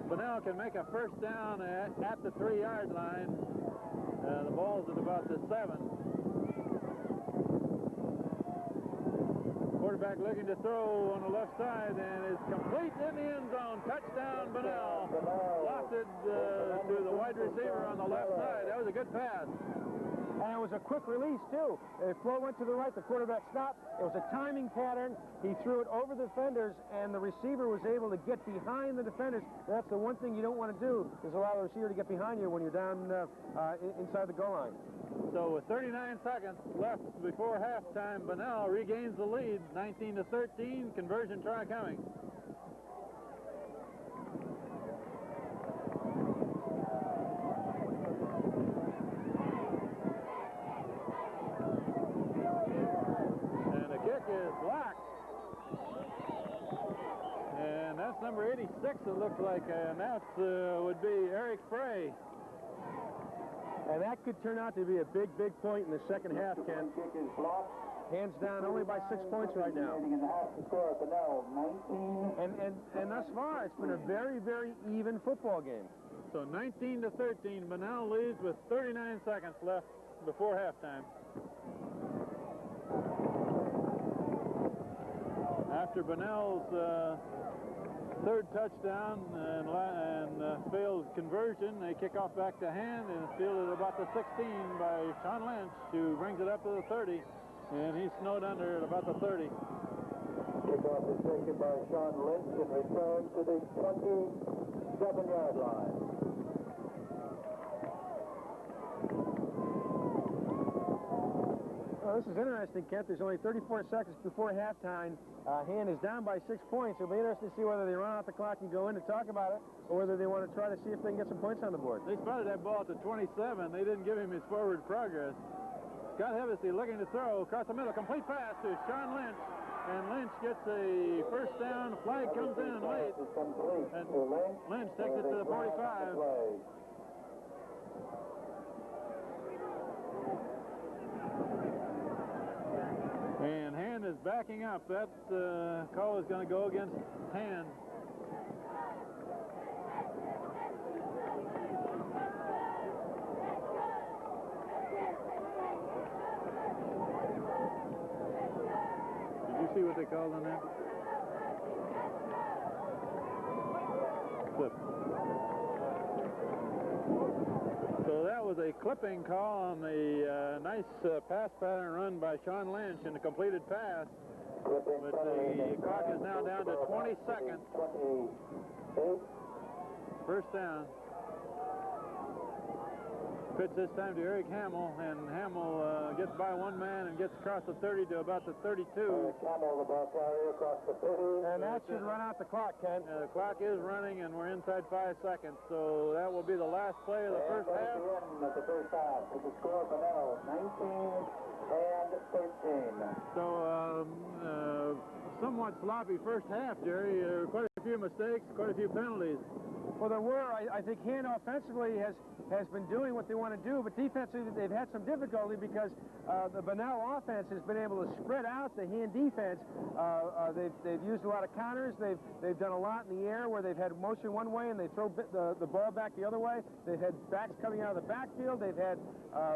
Bunnell can make a first down at the 3-yard line. The ball's at about the 7. Quarterback looking to throw on the left side, and is complete in the end zone. Touchdown, Bunnell. Lofted to the wide receiver on the left side. That was a good pass. And it was a quick release, too. The flow went to the right. The quarterback stopped. It was a timing pattern. He threw it over the defenders, and the receiver was able to get behind the defenders. That's the one thing you don't want to do, is allow the receiver to get behind you when you're down inside the goal line. So with 39 seconds left before halftime, Bunnell regains the lead, 19-13. Conversion try coming. And the kick is blocked. And that's number 86, it looks like, and that would be Eric Frey. And that could turn out to be a big, big point in the second half, Ken. Kick is blocked. Hands down only by 6 points right now. The score of Bunnell, 19. And thus far, it's been a very, very even football game. So 19-13, Bunnell leads with 39 seconds left before halftime. After Bunnell's third touchdown and failed conversion, they kick off back to Hand, and it's fielded about the 16 by Sean Lynch, who brings it up to the 30, and he's snowed under at about the 30. Kickoff is taken by Sean Lynch and returned to the 27-yard line. Well, this is interesting, Kent. There's only 34 seconds before halftime. Hand is down by 6 points. It'll be interesting to see whether they run out the clock and go in to talk about it, or whether they want to try to see if they can get some points on the board. They spotted that ball at the 27. They didn't give him his forward progress. Scott Hevesy looking to throw across the middle. Complete pass to Sean Lynch. And Lynch gets a first down. Flag comes in late. And Lynch takes it to the 45. And Hand is backing up. That call is going to go against Hand. Did you see what they called on that? Clip. So that was a clipping call on the nice pass pattern run by Sean Lynch in the completed pass. But the clock is now down to 20 seconds. First down. Pitch this time to Eric Hamill, and Hamill gets by one man and gets across the 30 to about the 32. Hamill, the ball carrier, across the 30. And that should run out the clock, Ken. The clock is running, and we're inside 5 seconds, so that will be the last play of the first half. The end of the first half with the score of Bunnell, 19-13. So somewhat sloppy first half, Jerry. Quite a few mistakes, quite a few penalties. Well, there were. I think Hand offensively has been doing what they want to do, but defensively they've had some difficulty because the Bunnell offense has been able to spread out the Hand defense. They've used a lot of counters. They've done a lot in the air where they've had motion one way and they throw the ball back the other way. They've had backs coming out of the backfield. They've had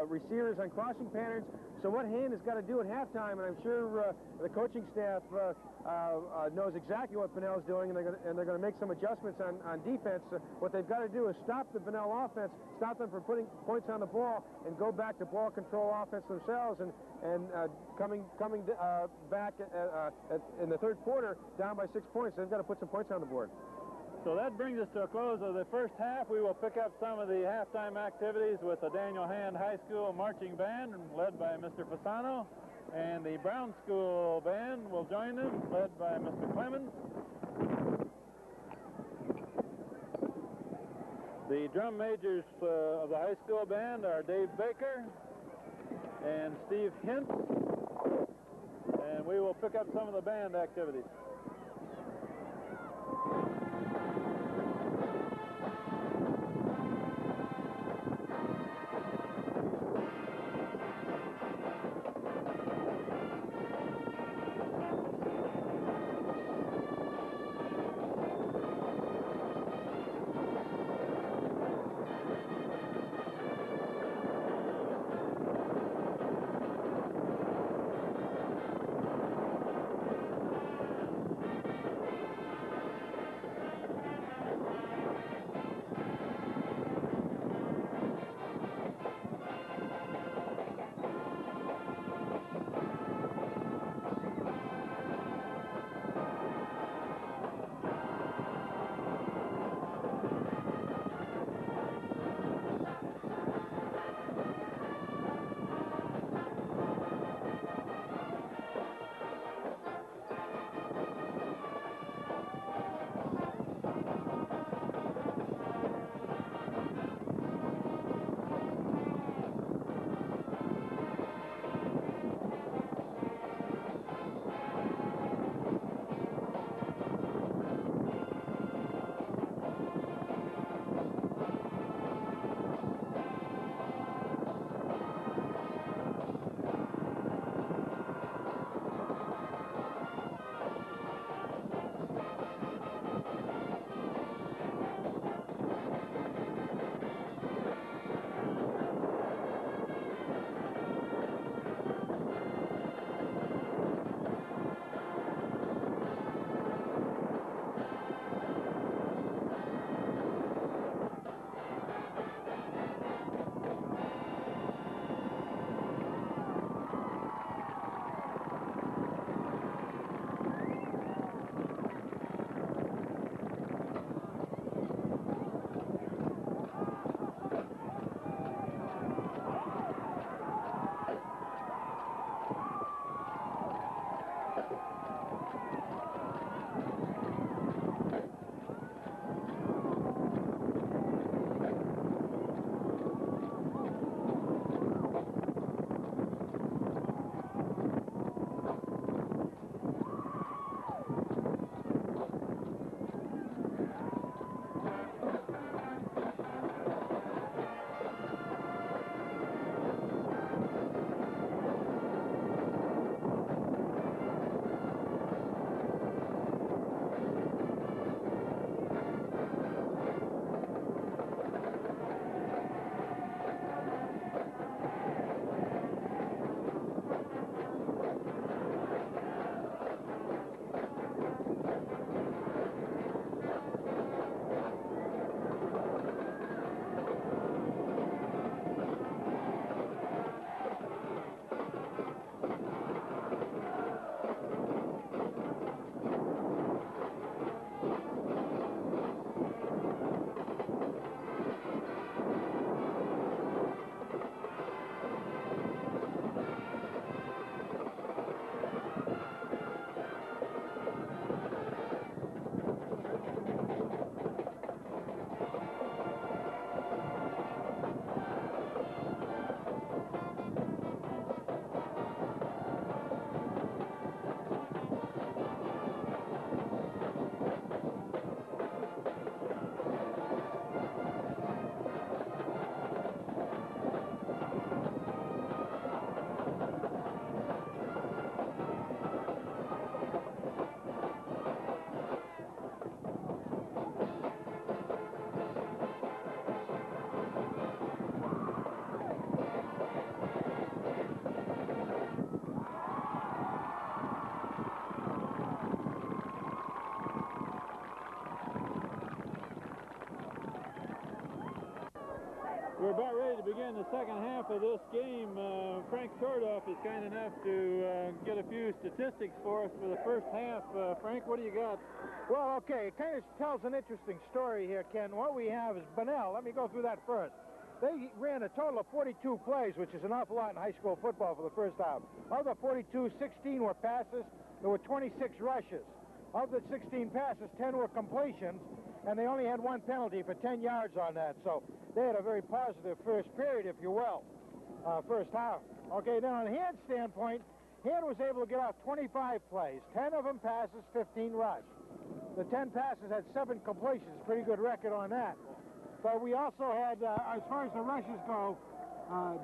receivers on crossing patterns. So what Hand has got to do at halftime, and I'm sure the coaching staff knows exactly what Bunnell's doing, and they're going to make some adjustments on defense. What they've got to do is stop the Bunnell offense, stop them from putting points on the ball, and go back to ball control offense themselves. And coming back in the third quarter down by 6 points, they've got to put some points on the board. So that brings us to a close of the first half. We will pick up some of the halftime activities with the Daniel Hand High School marching band led by Mr. Fasano, and the Brown School band will join them led by Mr. Clemens. The drum majors of the high school band are Dave Baker and Steve Hintz, and we will pick up some of the band activities. We're about ready to begin the second half of this game. Frank Shortoff is kind enough to get a few statistics for us for the first half. Frank, what do you got? Well, okay, it kind of tells an interesting story here, Ken. What we have is Bunnell. Let me go through that first. They ran a total of 42 plays, which is an awful lot in high school football for the first half. Of the 42, 16 were passes. There were 26 rushes. Of the 16 passes, 10 were completions, and they only had one penalty for 10 yards on that. So they had a very positive first period, if you will, first half. Okay, now on Hand's standpoint, Hand was able to get off 25 plays, 10 of them passes, 15 rush. The 10 passes had 7 completions, pretty good record on that. But we also had, as far as the rushes go,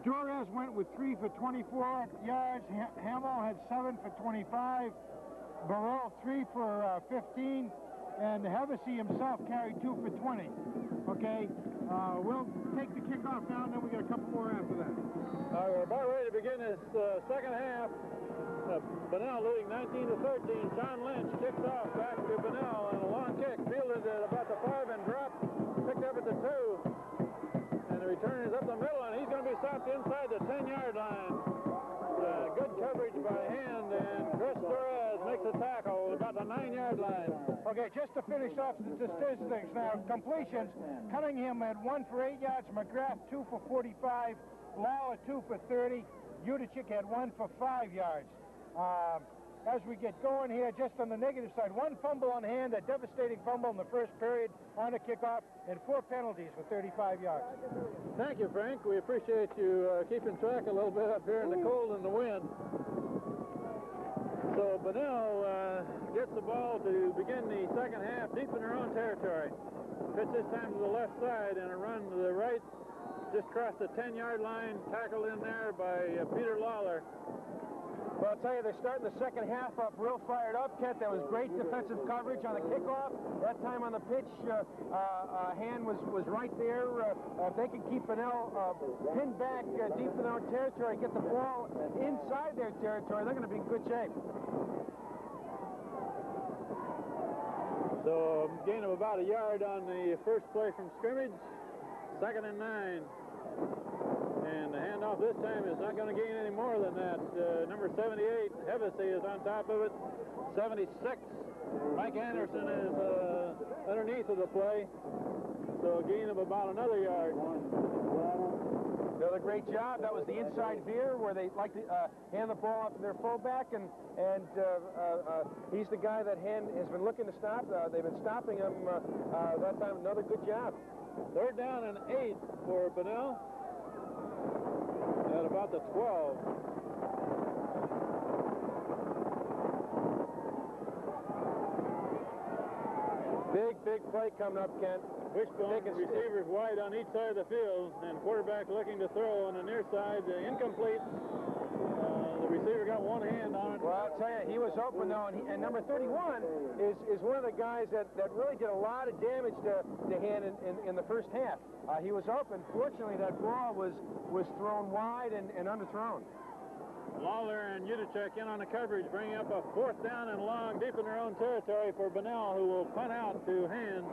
Torres went with 3 for 24 yards. Hamill had 7 for 25. Burrell 3 for 15. And Hevesy himself carried 2 for 20. Okay, we'll take the kickoff now, and then we got a couple more after that. We're about ready to begin this second half. Bunnell leading 19-13. John Lynch kicks off back to Bunnell, and a long kick fielded at about the 5 and dropped, picked up at the 2. And the return is up the middle, and he's going to be stopped inside the 10-yard line. Good coverage by Hand, and Chris Torres makes a tackle about the 9-yard line. Okay, just to finish off the statistics now, completions, Cunningham had 1 for 8 yards, McGrath 2 for 45, Lauer 2 for 30, Udachik had 1 for 5 yards. As we get going here, just on the negative side, 1 fumble on Hand, a devastating fumble in the first period on a kickoff, and 4 penalties for 35 yards. Thank you, Frank. We appreciate you keeping track a little bit up here in the cold and the wind. So Bunnell gets the ball to begin the second half deep in their own territory. Pitch this time to the left side and a run to the right. Just crossed the 10-yard line, tackled in there by Peter Lawler. Well, I'll tell you, they're starting the second half up real fired up, Kent. That was great defensive coverage on the kickoff. That time on the pitch, Hand was right there. If they can keep Bunnell pinned back deep in their own territory, get the ball inside their territory, they're going to be in good shape. So, gain of about a yard on the first play from scrimmage. 2nd and 9. And the handoff this time is not going to gain any more than that. Number 78, Hevesy, is on top of it. 76, Mike Anderson is underneath of the play. So a gain of about another yard. Did a great job. That was the inside veer where they like to hand the ball off to their fullback, and he's the guy that Hand has been looking to stop. They've been stopping him that time. Another good job. 3rd down and 8 for Bunnell. At about the 12. Big play coming up, Kent. Wishbone, receivers wide on each side of the field, and quarterback looking to throw on the near side, incomplete. The receiver got one hand on it. Well, I'll tell you, he was open, though, and number 31 is one of the guys that really did a lot of damage to Hand in the first half. He was open. Fortunately, that ball was thrown wide and underthrown. Lawler and Udachek in on the coverage, bringing up a 4th down and long deep in their own territory for Bunnell, who will punt out to Hand.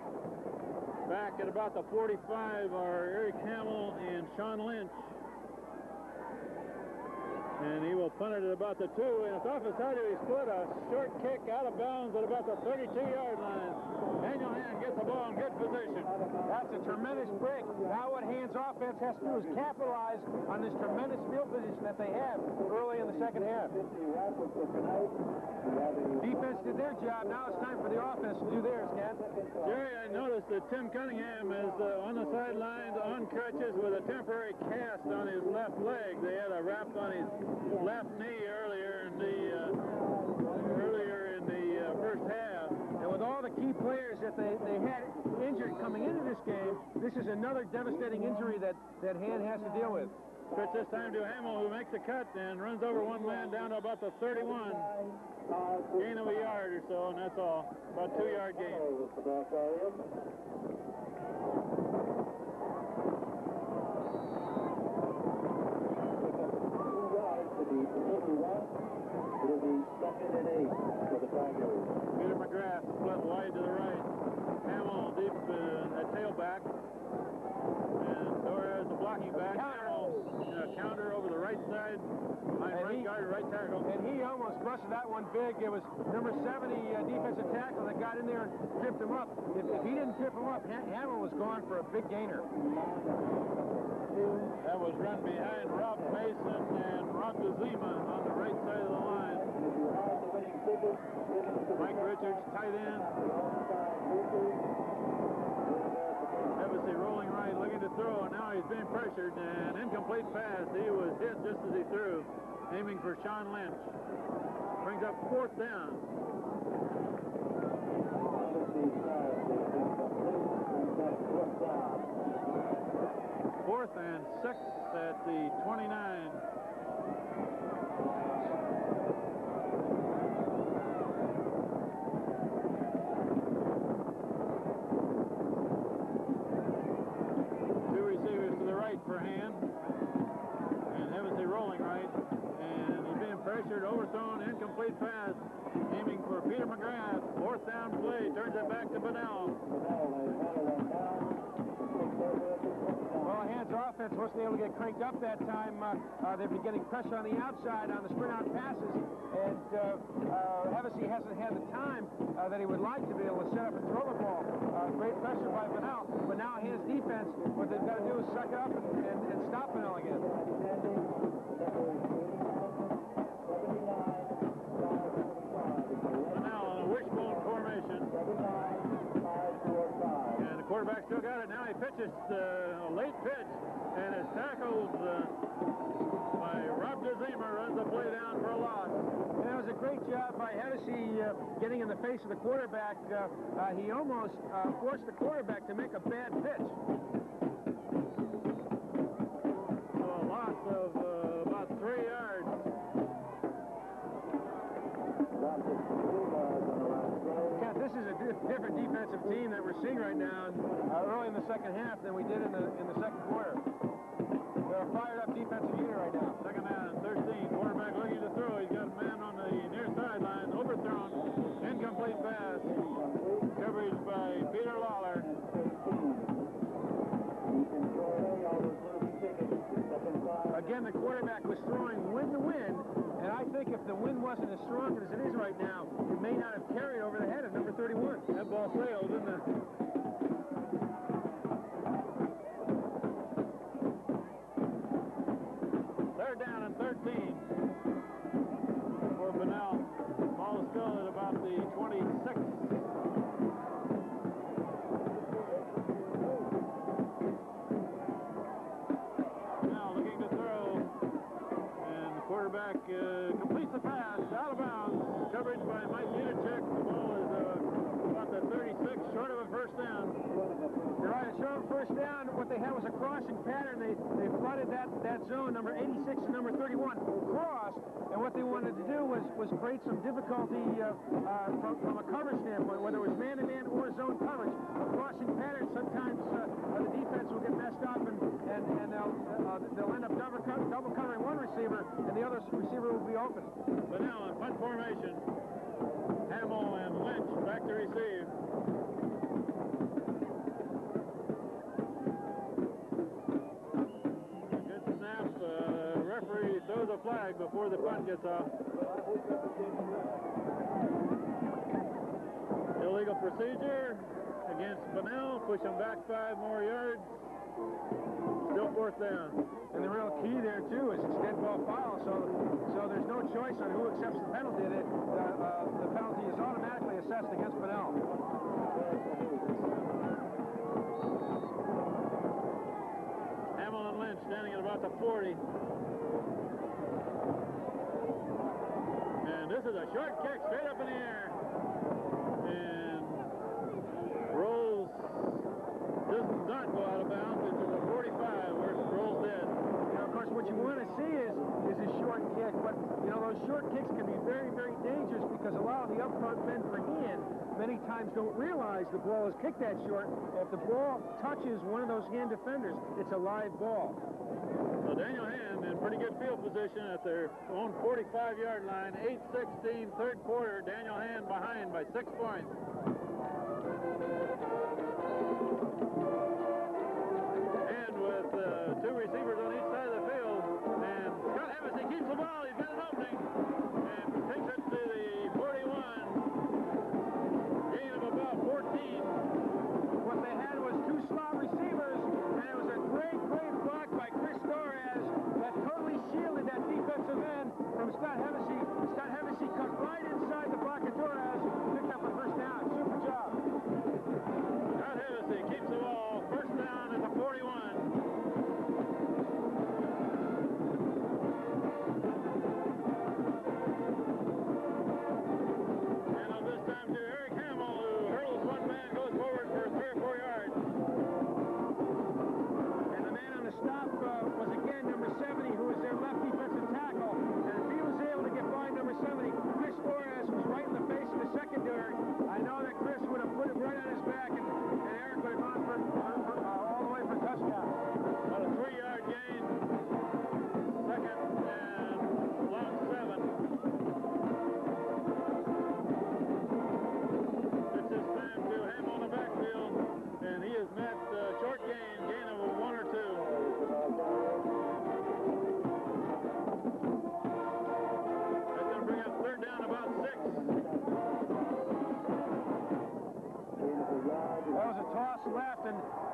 Back at about the 45 are Eric Hamill and Sean Lynch. And he will punt it at about the 2, and it's off his head. He split a short kick out of bounds at about the 32-yard line. Daniel Hand gets the ball in good position. That's a tremendous break. Now what Hand's offense has to do is capitalize on this tremendous field position that they have early in the second half. Defense did their job. Now it's time for the offense to do theirs, Ken. Jerry, I noticed that Tim Cunningham is on the sidelines on crutches with a temporary cast on his left leg. They had a wrap on his left knee earlier in the first half. And with all the key players that they had injured coming into this game, this is another devastating injury that Hand has to deal with. Pitch this time to Hamill, who makes a cut and runs over one man down to about the 31. Gain of a yard or so, and that's all. About 2-yard gain. It'll be 2nd and 8 for the Tigers. Peter McGrath split wide to the right. Hamill deep at tailback. And Torres, the block side, right guard, right tackle. And he almost busted that one big. It was number 70 defensive tackle that got in there and tripped him up. If he didn't trip him up, Hamill was gone for a big gainer. That was run behind Rob Mason and Rob DeZima on the right side of the line. Mike Richards, tight end. Hevesy rolling right, looking to throw. Now he's being pressured, and incomplete pass. He was hit just as he threw, aiming for Sean Lynch. Brings up 4th down. Fourth and 6 at the 29. Two receivers to the right for Hand. And Hevesy rolling right. And he's being pressured, overthrown, incomplete pass. Aiming for Peter McGrath. 4th down play, turns it back to Bunnell. Well, Hand's offense wasn't able to get cranked up that time. They've been getting pressure on the outside on the sprint out passes, and Hevesy hasn't had the time that he would like to be able to set up and throw the ball. Great pressure by Bunnell, but now Hand's defense, what they've got to do is suck it up and stop Bunnell again. Bunnell on a wishbone formation. And the quarterback still got it. Now he pitches a late pitch and is tackled by Rob DeZima, runs the play down for a loss. And that was a great job by Hevesy getting in the face of the quarterback. He almost forced the quarterback to make a bad pitch. So a loss of about 3 yards. Cat, this is a different defensive team that we're seeing right now early in the second half than we did in the second quarter. They're a fired-up defensive unit right now. Second down, 13. Quarterback looking to throw. He's got a man on the near sideline. Overthrown. Incomplete pass. Coverage by Peter Lawler. Again, the quarterback was throwing wind to wind, and I think if the wind wasn't as strong as it is right now, it may not have carried over the head of number 31. That ball sailed, didn't it? Third down and 13 for Bunnell. Ball is still at about the 26. Now looking to throw, and the quarterback completes the pass, out of bounds. Coverage by Mike Unachek. The ball is about the 36, short of a first down. You're right, it's short of first down. What they had was a crossing pattern. They flooded that zone, number 86 and number 31 crossed, and what they wanted to do was create some difficulty from a coverage standpoint, whether it was man-to-man or zone coverage. A crossing pattern, sometimes the defense will get messed up, and they'll end up double covering one receiver, and the other receiver will be open. But now in punt formation, Hamill and Lynch back to receive. Good snap. Referee throws a flag before the punt gets off. Illegal procedure against Bunnell. Push him back 5 more yards. Still 4th down. And the real key there, too, is it's dead ball foul, so there's no choice on who accepts the penalty. The penalty is automatically assessed against Bunnell. Hamill and Lynch standing at about the 40. And this is a short kick straight up in the air. And Rose does not go out of bounds. It's to the 45 where Rose dead. Of course, what you want to see is a short kick, but, those short kicks can be very, very dangerous because a lot of the upfront men for Hand many times don't realize the ball is kicked that short. If the ball touches one of those Hand defenders, it's a live ball. So Daniel Hand in pretty good field position at their own 45-yard line. 8-16, third quarter. Daniel Hand behind by 6 points. And with 2 receivers on each side of the field, and Scott Hevesy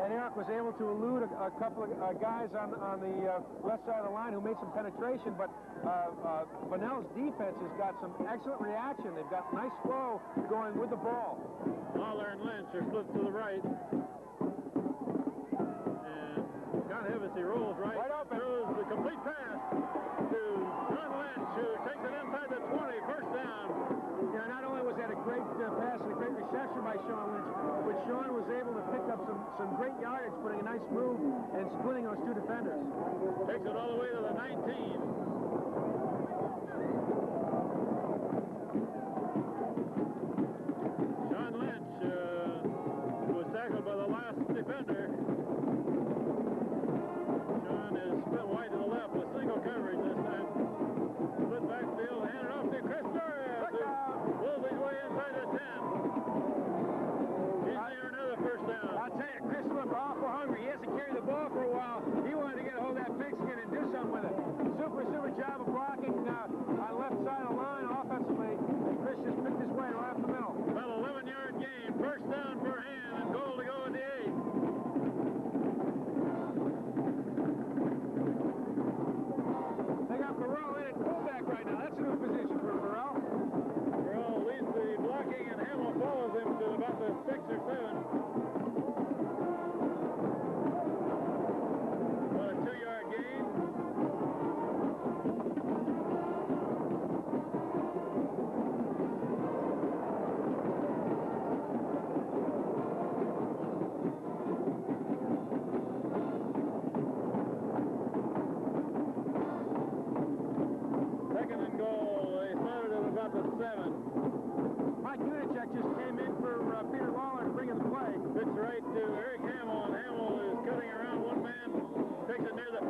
and Eric was able to elude a couple of guys on the left side of the line who made some penetration, but Bunnell's defense has got some excellent reaction. They've got nice flow going with the ball. Lawler and Lynch are split to the right. And John Hevesy rolls right open. Throws the complete pass to John Lynch, who takes it inside the 20, first down. Yeah, not only was that a great pass and a great reception by Sean Lynch, but Sean was able to pick up some great yardage, putting a nice move and splitting those two defenders. Takes it all the way to the 19. Sean Lynch was tackled by the last defender. Sean is split wide to the left with single coverage this time. Split backfield, handed off to Chris Torres, who pulls his way inside the 10. He's near another first down. I'll tell you, Chris looked awful hungry. He hasn't carried the ball for a while. He wanted to get a hold of that pigskin and do something with it. Super job of blocking on the left side of the line offensively, and Chris just picked his way right up the middle. About 11-yard gain, first down for hand, and goal to go at the 8. They got Burrell in at fullback right now. That's a new position for Burrell. Burrell leads the blocking, and Hamill follows him to about the 6 or 7. About a 2-yard gain. Second and goal. They started at about the 7. Mike Unacek just came in for Peter Lawler to bring in the play. Pitch right to Eric Hamill, and Hamill is cutting around one man, takes it near the 5.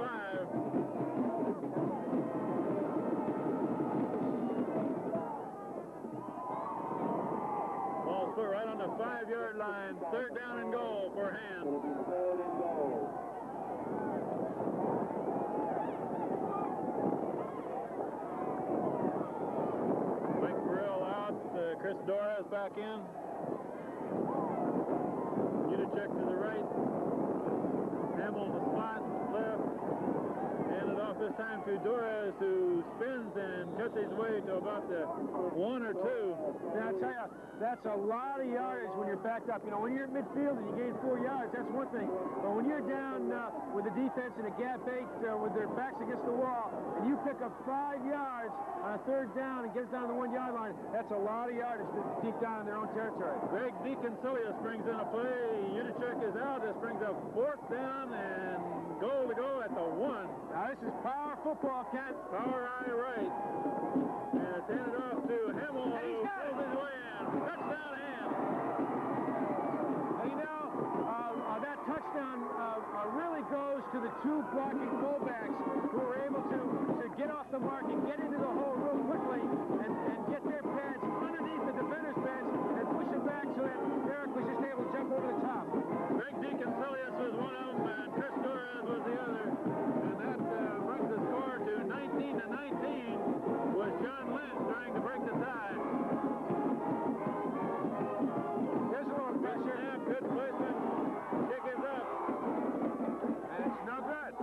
Ball's put right on the 5-yard line. Third down and goal for Hand. It'll be third and goal. Mike Burrell out, Chris Dorras back in. Unacek to the right. Hamill in the slot, left. Handed off this time to Dorras, who spins and cuts his way to about the 1 or 2. Yeah, I tell you, that's a lot of yardage when you're backed up. You know, when you're at midfield and you gain 4 yards, that's one thing. But when you're down with the defense in a gap 8 with their backs against the wall, and you pick up 5 yards on a third down and get it down to the 1-yard line, that's a lot of yardage deep down in their own territory. Greg DeConcilius brings in a play. Unacek is out. This brings up 4th down and goal to go at the 1. Now, this is power football, Kent. Power eye right. And it's handed off to Hamill, who pulls his way in. Touchdown, Hand. And you know, that touchdown really goes to the 2 blocking fullbacks who were able to get off the mark and get into the hole real quickly and get their pads underneath the defender's pads and push it back so that Eric was just able to jump over the top. Greg DeConcilius was one of them, and Chris Torres was the other. And that brings the score to 19-19 with John Lynch trying to break the tie. There's a little pressure. Snap, good placement. Kick is up. And it's no good.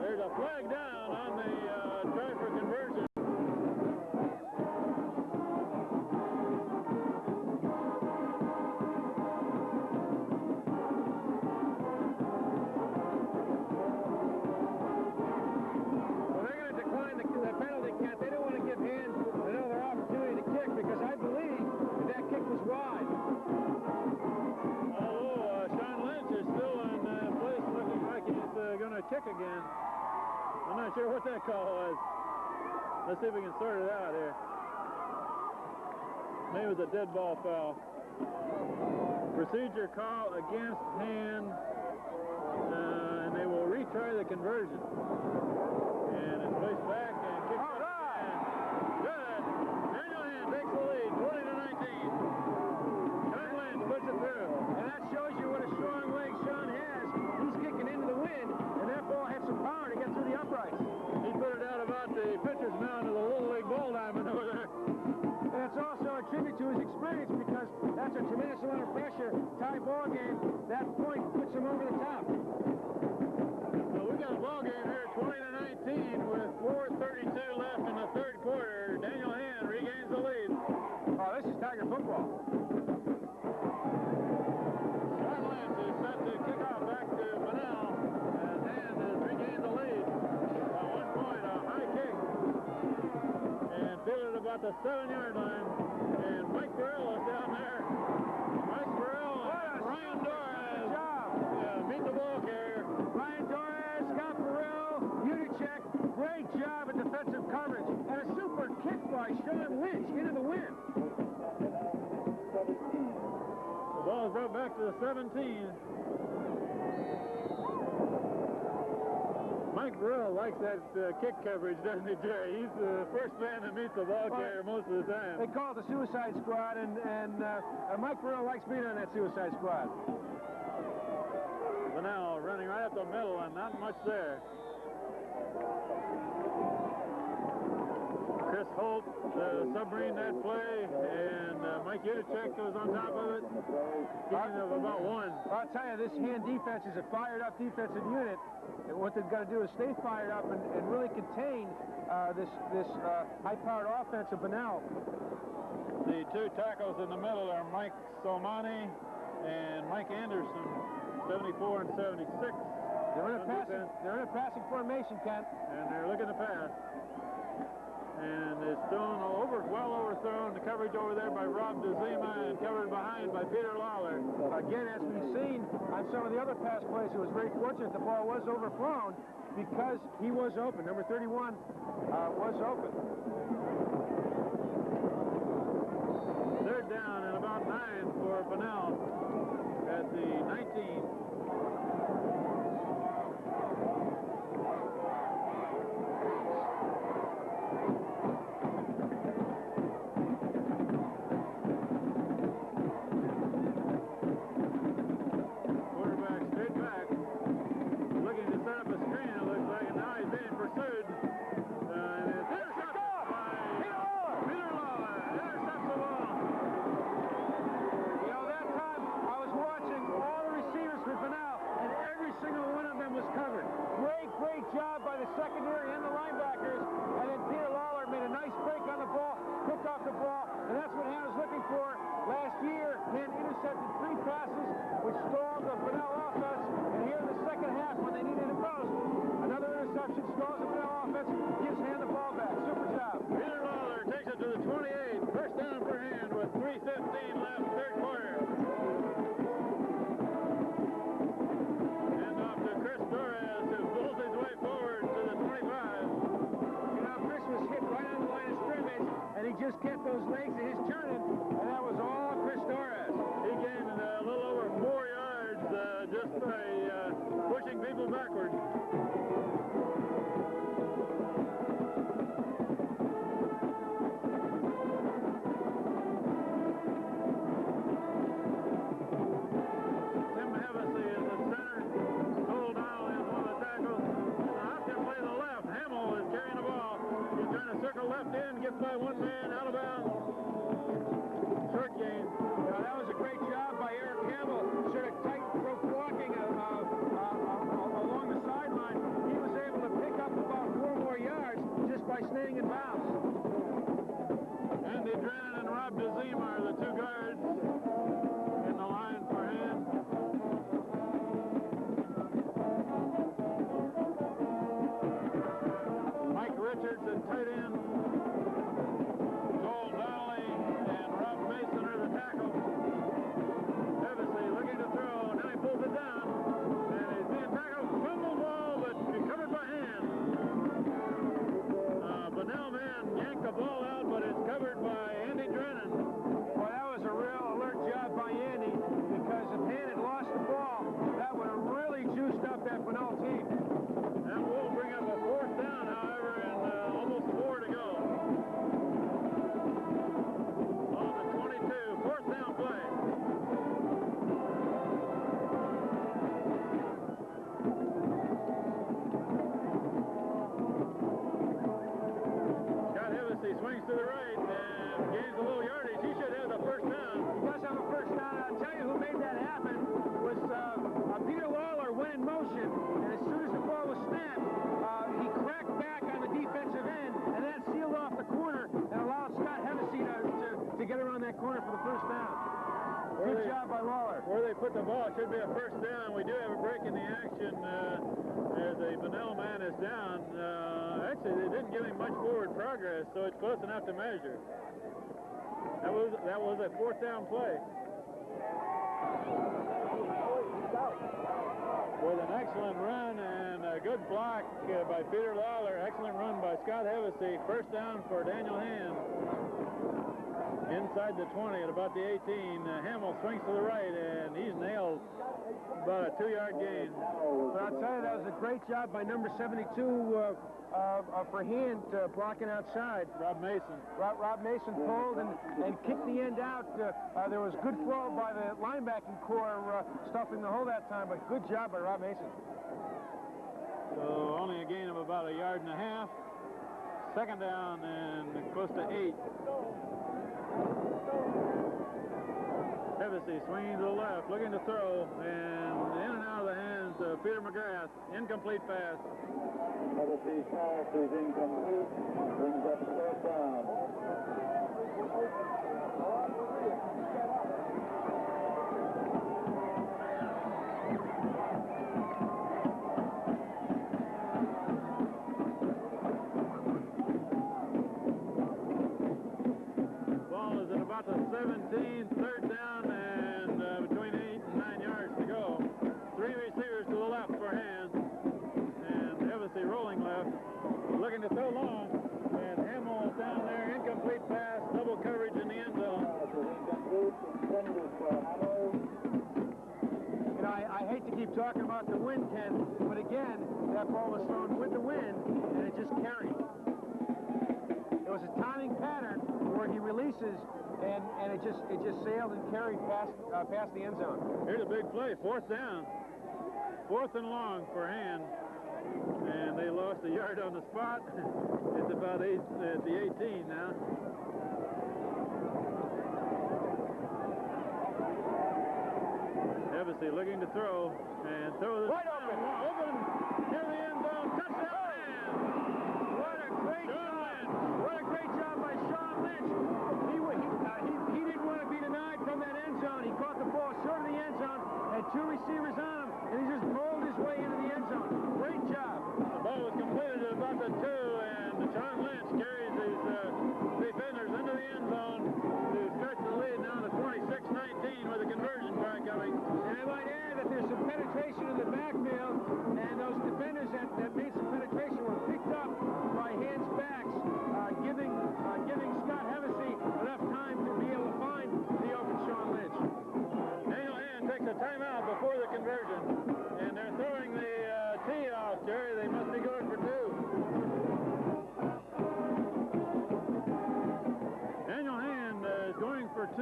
There's a flag down on the try for conversion. Well, they're going to decline the penalty, Kent. They don't want to give Hand another opportunity to kick because I believe that kick was wide. Although Sean Lynch is still in place, looking like he's going to kick again. I'm not sure what that call was. Let's see if we can sort it out here. Maybe it was a dead ball foul. Procedure call against Hand, and they will retry the conversion. And it's placed back and kicked All right. Good. Daniel Hand takes the lead, 20-19. Sean Lynch puts it through. And that shows you what a strong leg Sean has. He's kicking into the wind, and that ball had some power to get through the uprights. He put it out about the pitcher's mound of the Little League ball diamond over there. And it's also a tribute to his experience because that's a tremendous amount of pressure. Tie ball game. That that point puts them over the top. Well, we got a ball game here, 20-19, with 4:32 left in the third quarter. Daniel Hand regains the lead. Oh, this is Tiger football. John Lynch is set to kick off back to Bunnell, as Hand has regained the lead by 1 point. A high kick, and fielded about the 7-yard line. And Mike Burrell is down there. Mike Burrell and Ryan Torres. Good job. Meet the ball carrier. Ryan Torres, Scott Burrell, Unicek, great job at defensive coverage. And a super kick by Sean Lynch into the wind. The ball is brought back to the 17. Mike Burrell likes that kick coverage, doesn't he, Jerry? He's the first man to meet the ball carrier most of the time. They call it the Suicide Squad, and Mike Burrell likes being on that Suicide Squad. Bunnell running right up the middle and not much there. Chris Holt submarine that play, and Mike Unicek goes on top of it. Speaking of about one. I'll tell you, this Hand defense is a fired-up defensive unit. And what they've got to do is stay fired up and really contain this high-powered offense of Bunnell. The two tackles in the middle are Mike Solmani and Mike Anderson, 74 and 76. They're in a passing formation, Kent. And they're looking to pass. And it's thrown well overthrown. The coverage over there by Rob DeZima and covered behind by Peter Lawler. Again, as we've seen on some of the other pass plays, it was very fortunate the ball was overthrown because he was open. Number 31 was open. Third down and about 9 for Bunnell at the 19. Secondary and the linebackers, and then Peter Lawler made a nice break on the ball, picked off the ball, and that's what Hand was looking for. Last year, Hand intercepted 3 passes, which stalled the Bunnell offense, and here in the second half, when they needed it most, another interception stalls the Bunnell offense, gives Hand the ball back. Super job. Peter Lawler takes it to the 28. First down for Hand with 3:15 left, third quarter. Hand off to Chris Torres, who pulls his way forward to the 25. You know, Chris was hit right on the line of scrimmage, and he just kept those legs of his turning, and that was all Chris Torres. He gained a little over 4 yards just by pushing people backwards. Left in, gets by one man, out of bounds. with the ball. It should be a first down. We do have a break in the action as a Bunnell man is down. Actually, they didn't give him much forward progress, so it's close enough to measure. That was a fourth down play. With an excellent run and a good block by Peter Lawler. Excellent run by Scott Hevesy. First down for Daniel Hand. Inside the 20 at about the 18. Hamill swings to the right, and he's nailed about a 2-yard gain. But I'll tell you, that was a great job by number 72 for Hand blocking outside. Rob Mason. Rob Mason pulled and kicked the end out. There was good flow by the linebacking core stuffing the hole that time, but good job by Rob Mason. So only a gain of about 1.5 yards. Second down and close to 8. Hevesy swinging to the left, looking to throw, and in and out of the hands of Peter McGrath. Incomplete pass. Hevesy's pass is incomplete. Brings up third down. Ball is at about the 17, third down, and between 8 and 9 yards to go. 3 receivers to the left for Hand, and Hevesy rolling left, looking to throw long, and Hamill is down there, incomplete pass, double coverage in the end zone. You know, I hate to keep talking about the wind, Ken, but again, that ball was thrown with the wind, and it just carried. It was a timing pattern where he releases, and it just sailed and carried past the end zone. Here's a big play, fourth down. Fourth and long for Hand, and they lost a yard on the spot. It's about at the 18 now. Hevesy looking to throw, and throw this Wide open near the end zone. Touchdown! Hand. What a great job! What a great job by Sean Lynch. He didn't want to be denied from that end zone. He caught the ball short of the end zone, had 2 receivers on him, and he just rolled his way into the end zone. Great job. The ball was completed at about the 2, and Sean Lynch carries his defenders into the end zone to stretch the lead now to 26-19 with a conversion try coming. And I might add that there's some penetration in the backfield, and those defenders that made some penetration were picked up by Hand's backs, giving Scott Hevesy enough time to be able to find the open Sean Lynch. Daniel Hand takes a timeout before the conversion, and they're throwing the tee off, Jerry. They must be going for 2. Daniel Hand is going for 2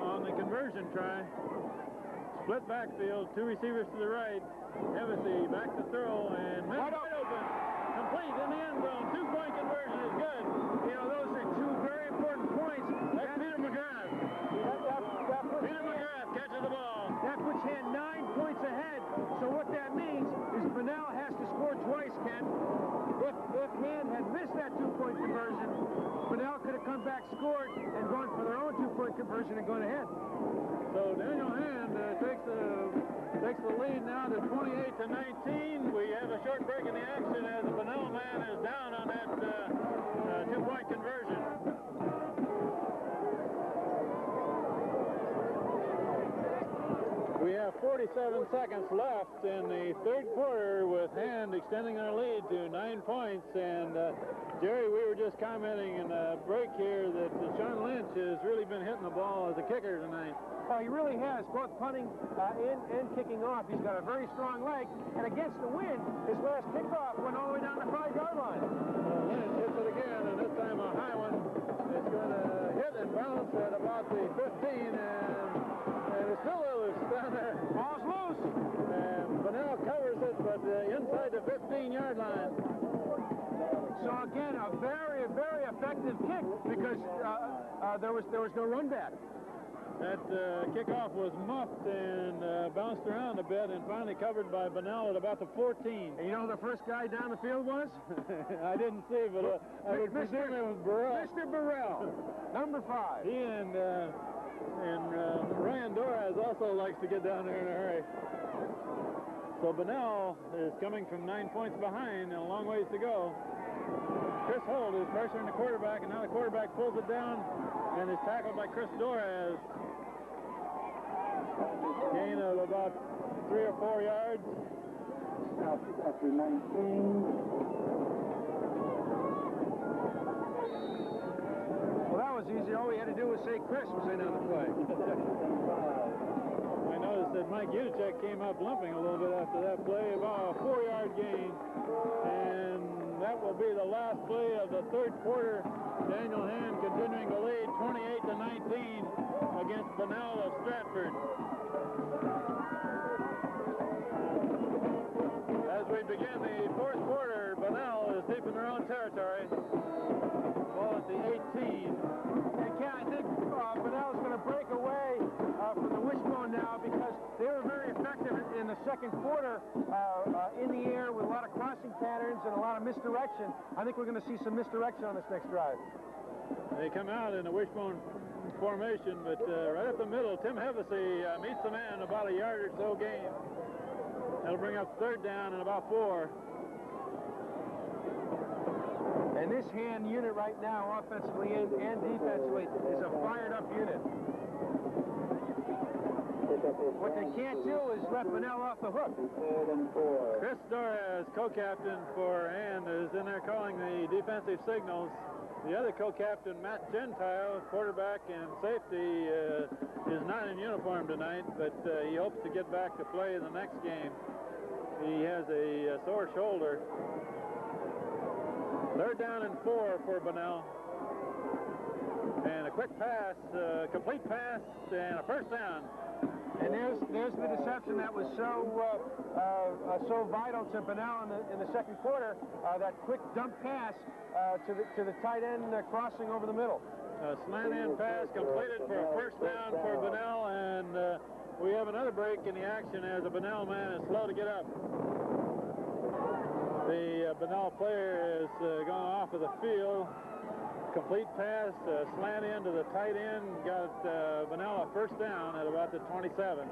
on the conversion try. Split backfield, 2 receivers to the right. Hevesy back to throw, and wide open. Complete in the end zone. 2-point conversion is good. You know, those are 2 very important points. That's Peter McGrath. Peter McGrath catches the ball. That puts Hand 9 points ahead. So what that means is Bunnell has to score twice, Ken. If Hand had missed that 2-point conversion, Bunnell could have come back, scored, and gone for their own 2-point conversion and gone ahead. So Daniel Hand takes the lead now to 28-19. We have a short break in the action as the Bunnell man is down on that 2-point conversion. We have 47 seconds left in the third quarter with Hand extending their lead to 9 points. And Jerry, we were just commenting in a break here that Sean Lynch has really been hitting the ball as a kicker tonight. Oh, he really has, both punting and kicking off. He's got a very strong leg, and against the wind, his last kickoff went all the way down the 5-yard line. Lynch hits it again, and this time a high one. It's going to hit and bounce at about the 15, and it's still loose down there. Ball's loose. And Bunnell covers it, but inside the 15-yard line. So again, a very, very effective kick because there was no run back. That kickoff was muffed and bounced around a bit and finally covered by Bunnell at about the 14. And you know who the first guy down the field was? I didn't see, but I would presume it was Burrell. Mr. Burrell, number 5. He and and Ryan Doraz also likes to get down there in a hurry. So Bunnell is coming from 9 points behind and a long ways to go. Chris Holt is pressuring the quarterback, and now the quarterback pulls it down and is tackled by Chris Doraz. Gain of about 3 or 4 yards. After 19. Well, that was easy. All we had to do was say Chris was in on the play. I noticed that Mike Uticek came up limping a little bit after that play, about a 4-yard gain. And that will be the last play of the third quarter. Daniel Hand continuing to lead 28-19 against Bunnell of Stratford. As we begin the fourth quarter, Bunnell is deep in their own territory. Ball at the 18. And Ken, I think Bunnell's going to break away from the wishbone now because they were very effective in the second quarter in the air with a lot of crossing patterns and a lot of misdirection. I think we're going to see some misdirection on this next drive. They come out in a wishbone formation, but right up the middle, Tim Hevesy meets the man about a yard or so gain. That'll bring up third down and about 4. And this Hand unit right now, offensively and defensively, is a fired-up unit. What they can't do is let Bunnell off the hook. Chris Doraz, co-captain for Hand, is in there calling the defensive signals. The other co-captain, Matt Gentile, quarterback and safety, is not in uniform tonight, but he hopes to get back to play in the next game. He has a sore shoulder. Third down and 4 for Bunnell. And a quick pass, complete pass, and a first down. And there's the deception that was so vital to Bunnell in the second quarter. That quick dump pass to the tight end crossing over the middle. A slant in pass completed for a first down for Bunnell, and we have another break in the action as the Bunnell man is slow to get up. The Bunnell player is going off of the field. Complete pass, slant in to the tight end, got Bunnell a first down at about the 27.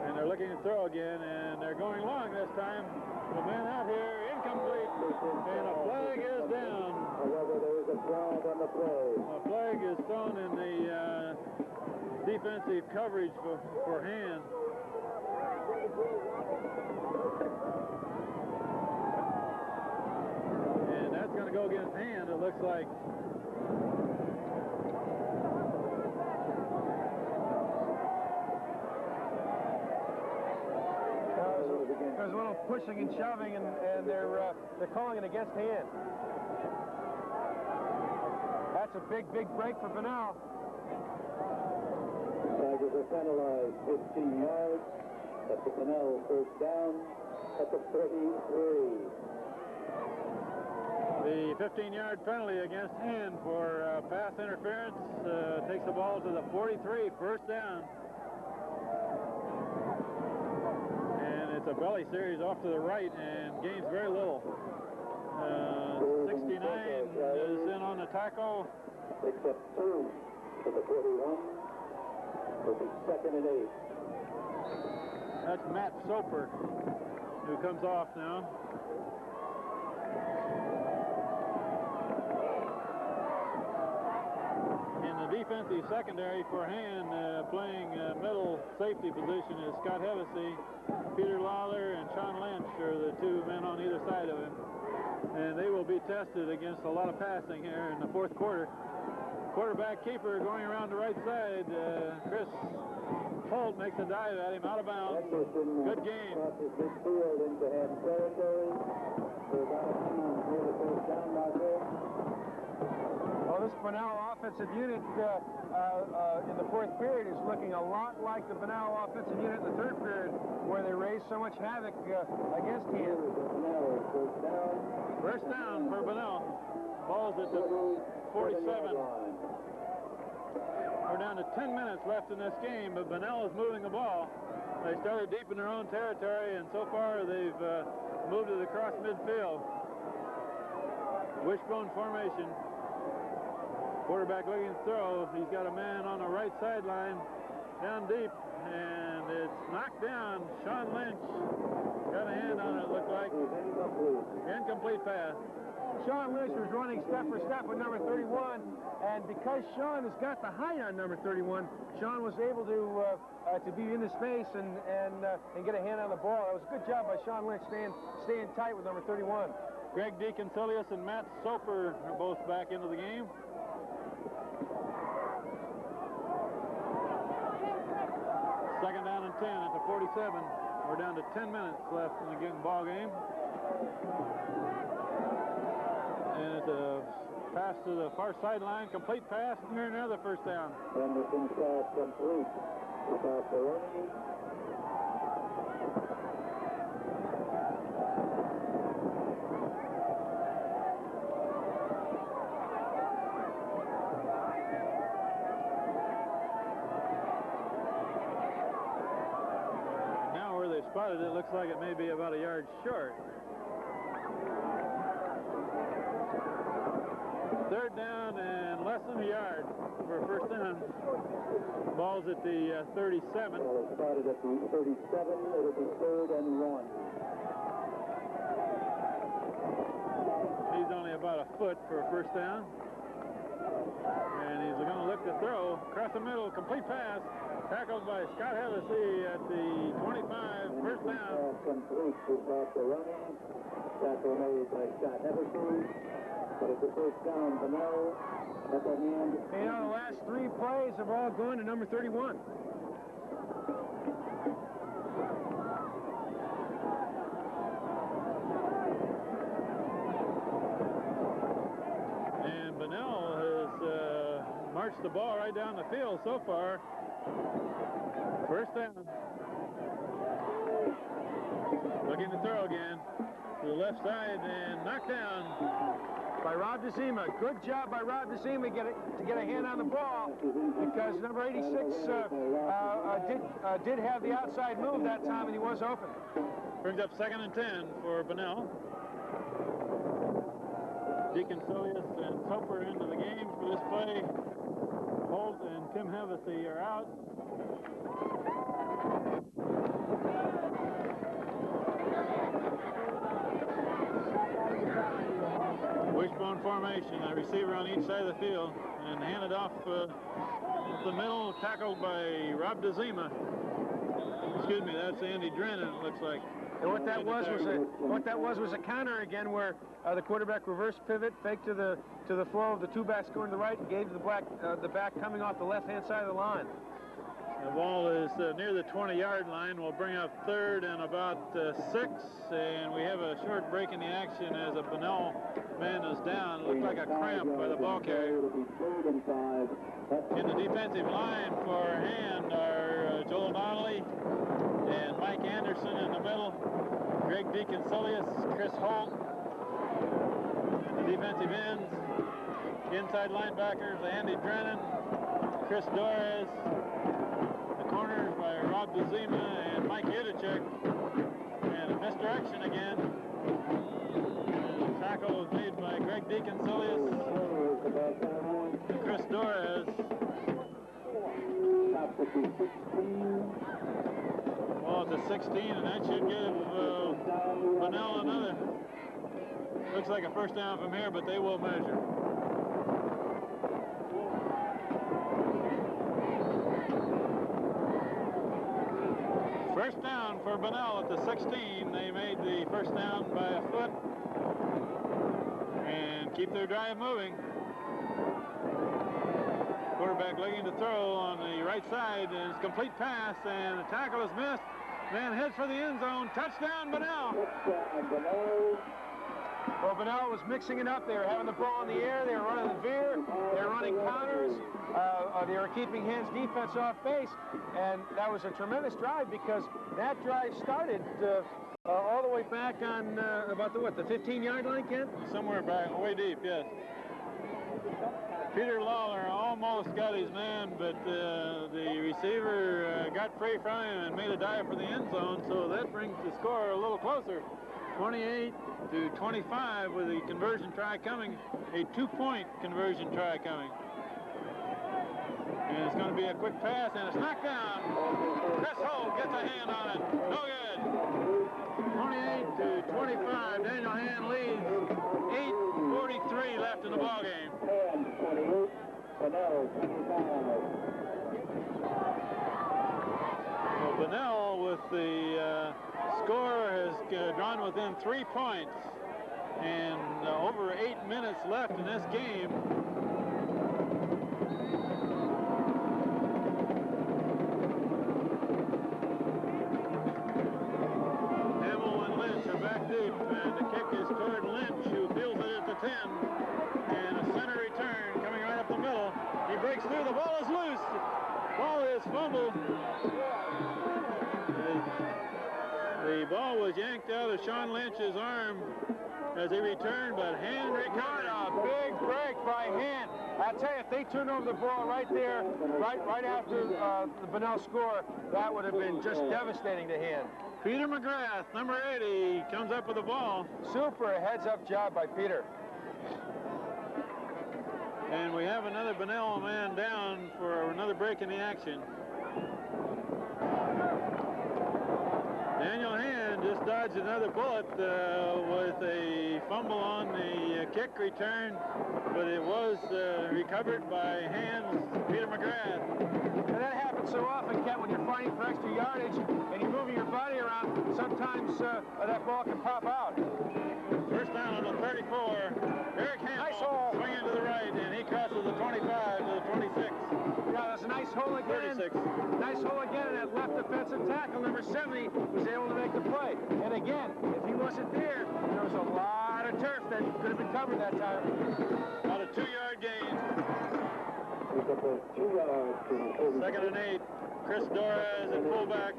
And they're looking to throw again, and they're going long this time. The man out here, incomplete, and a flag is down. However, there is a flag on the play. A flag is thrown in the defensive coverage for Hand. And that's going to go against Hand, it looks like. There's a little pushing and shoving, and they're calling it against Hand. That's a big break for Bunnell. Tigers are penalized 15 yards. That's the Bunnell first down at the 33. The 15-yard penalty against Hand for pass interference takes the ball to the 43, first down. And it's a belly series off to the right and gains very little. 69 is in on the tackle. Except 2 to the 41. Will be second and 8. That's Matt Soper who comes off now. In the defensive secondary for Hand, playing middle safety position is Scott Hevesy. Peter Lawler and Sean Lynch are the two men on either side of him. And they will be tested against a lot of passing here in the fourth quarter. Quarterback keeper going around the right side. Chris Holt makes a dive at him out of bounds. Good game. Crosses midfield into Hand territory. They're about near the first down marker. Well, this Bunnell offensive unit in the fourth period is looking a lot like the Bunnell offensive unit in the third period, where they raised so much havoc against Hand. First down for Bunnell. Ball's at the 47. We're down to 10 minutes left in this game, but Bunnell is moving the ball. They started deep in their own territory, and so far they've moved it across midfield. Wishbone formation. Quarterback looking to throw. He's got a man on the right sideline, down deep, and it's knocked down. Sean Lynch got a hand on it, looked like. Incomplete pass. Sean Lynch was running step for step with number 31, and because Sean has got the height on number 31, Sean was able to be in the space and get a hand on the ball. It was a good job by Sean Lynch staying tight with number 31. Greg DeConsilius and Matt Soper are both back into the game. Second down and 10 at the 47. We're down to 10 minutes left in the ball game. And it's a pass to the far sideline, complete pass, and here's another first down. Anderson's pass complete. Barcelona. Now where they spotted it, looks like it may be about a yard short. Third down and less than a yard for a first down. Ball's at the 37. Well, it's spotted at the 37. It'll be 3rd and 1. He's only about a foot for a first down. And he's going to look to throw across the middle, complete pass, tackled by Scott Hevesy at the 25, first down. Pass complete to Barcelona. Tackle made by Scott Hevesy. But it's the first down. Bunnell at the hand. You know, the last 3 plays have all gone to number 31. And Bunnell has marched the ball right down the field so far. First down. Looking to throw again to the left side and knocked down By Rob DeZima. Good job by Rob DeZima to get a hand on the ball, because number 86 did have the outside move that time, and he was open. Brings up 2nd and 10 for Bunnell. DeConsilius and Soper into the game for this play. Holt and Tim Hevesy are out. Wishbone formation, a receiver on each side of the field, and handed off the middle, tackled by Rob DeZima. Excuse me, that's Andy Drennan, it looks like. And what that was a counter again, where the quarterback reverse pivot, fake to the flow of the 2 backs going to the right, and gave the back coming off the left-hand side of the line. The ball is near the 20-yard line. We'll bring up 3rd and about 6, and we have a short break in the action as a Bunnell man is down. It looked like a cramp by the ball carrier. In the defensive line for a hand are Joel Donnelly and Mike Anderson in the middle, Greg DeConsilius, Chris Holt. And the defensive ends, inside linebackers, Andy Drennan, Chris Dorez. Corners by Rob DeZima and Mike Idachek. And a misdirection again. And the tackle was made by Greg DeConsilius and Chris Dorez. Well, it's a 16, and that should give Bunnell another. Looks like a first down from here, but they will measure. First down for Bunnell at the 16. They made the first down by a foot and keep their drive moving. Quarterback looking to throw on the right side, and it's complete pass, and the tackle is missed. Man heads for the end zone. Touchdown, Bunnell. Well, Bunnell was mixing it up. They were having the ball in the air. They were running the veer. They were running counters. They were keeping Hans defense off base. And that was a tremendous drive, because that drive started all the way back on about the 15-yard line, Ken? Somewhere back, way deep, yes. Peter Lawler almost got his man, but the receiver got free from him and made a dive for the end zone, so that brings the score a little closer. 28-25 with the conversion try coming, a 2-point conversion try coming. And it's going to be a quick pass, and it's knocked down. Chris Holt gets a hand on it. No good. 28-25. Daniel Hand leads. 8:43 left in the ballgame. 28, Bunnell, 25. Well, Bunnell with the score has drawn within 3 points. And over 8 minutes left in this game. And the kick is toward Lynch, who fields it at the 10. And a center return coming right up the middle. He breaks through. The ball is loose. Ball is fumbled. The ball was yanked out of Sean Lynch's arm as he returned, but Hand recovered. A big break by Hand. I tell you, if they turned over the ball right there, right after the Bunnell score, that would have been just devastating to Hand. Peter McGrath, number 80, comes up with the ball. Super heads-up job by Peter. And we have another Bunnell man down for another break in the action. Daniel Hand just dodged another bullet with a fumble on the kick return, but it was recovered by Hand's Peter McGrath. And that happens so often, Kent, when you're fighting for extra yardage and you're moving your body around, sometimes that ball can pop out. First down on the 34. Eric Hamill nice hole. Swinging to the right, and he crosses the 25 to the 26. Yeah, that's a nice hole again. 36. Nice hole again, and that left defensive tackle, number 70, was able to make the play. And again, if he wasn't there was a lot of turf that could have been covered that time. About a 2-yard gain. Second and 8. Chris Dorez at fullback.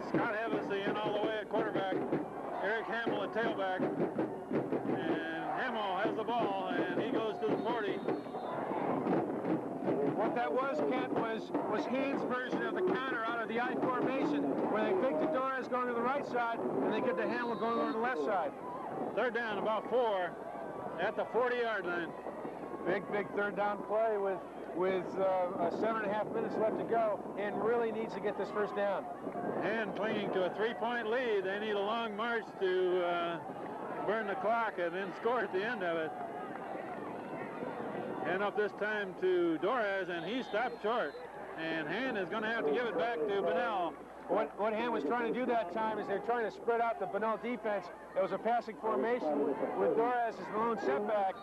Scott Hevesy in all the way at quarterback. Eric Hamill at tailback. And Hamill has the ball, and he goes to the 40. What that was, Kent, was Hand's version of the counter out of the I formation, where they think the Dorez going to the right side, and they get the Hamill going on the left side. Third down, about 4 at the 40-yard line. Big third down play with 7.5 minutes left to go, and really needs to get this first down. And clinging to a 3-point lead. They need a long march to burn the clock and then score at the end of it. Hand off this time to Dorez, and he stopped short. And Hand is going to have to give it back to Bunnell. What Hand was trying to do that time is they're trying to spread out the Bunnell defense. It was a passing formation with Dorez as the lone setback,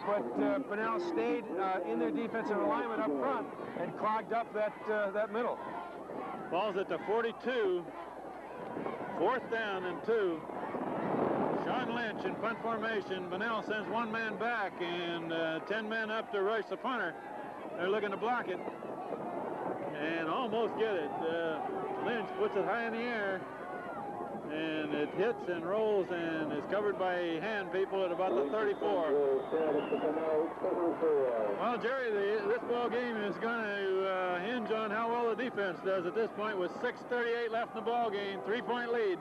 but Bunnell stayed in their defensive alignment up front and clogged up that middle. Ball's at the 42. 4th down and 2. Sean Lynch in punt formation. Bunnell sends 1 man back and 10 men up to rush the punter. They're looking to block it and almost get it. Lynch puts it high in the air, and it hits and rolls and is covered by Hand people at about the 34. Well, Jerry, this ball game is going to hinge on how well the defense does at this point with 6:38 left in the ball game, 3-point lead.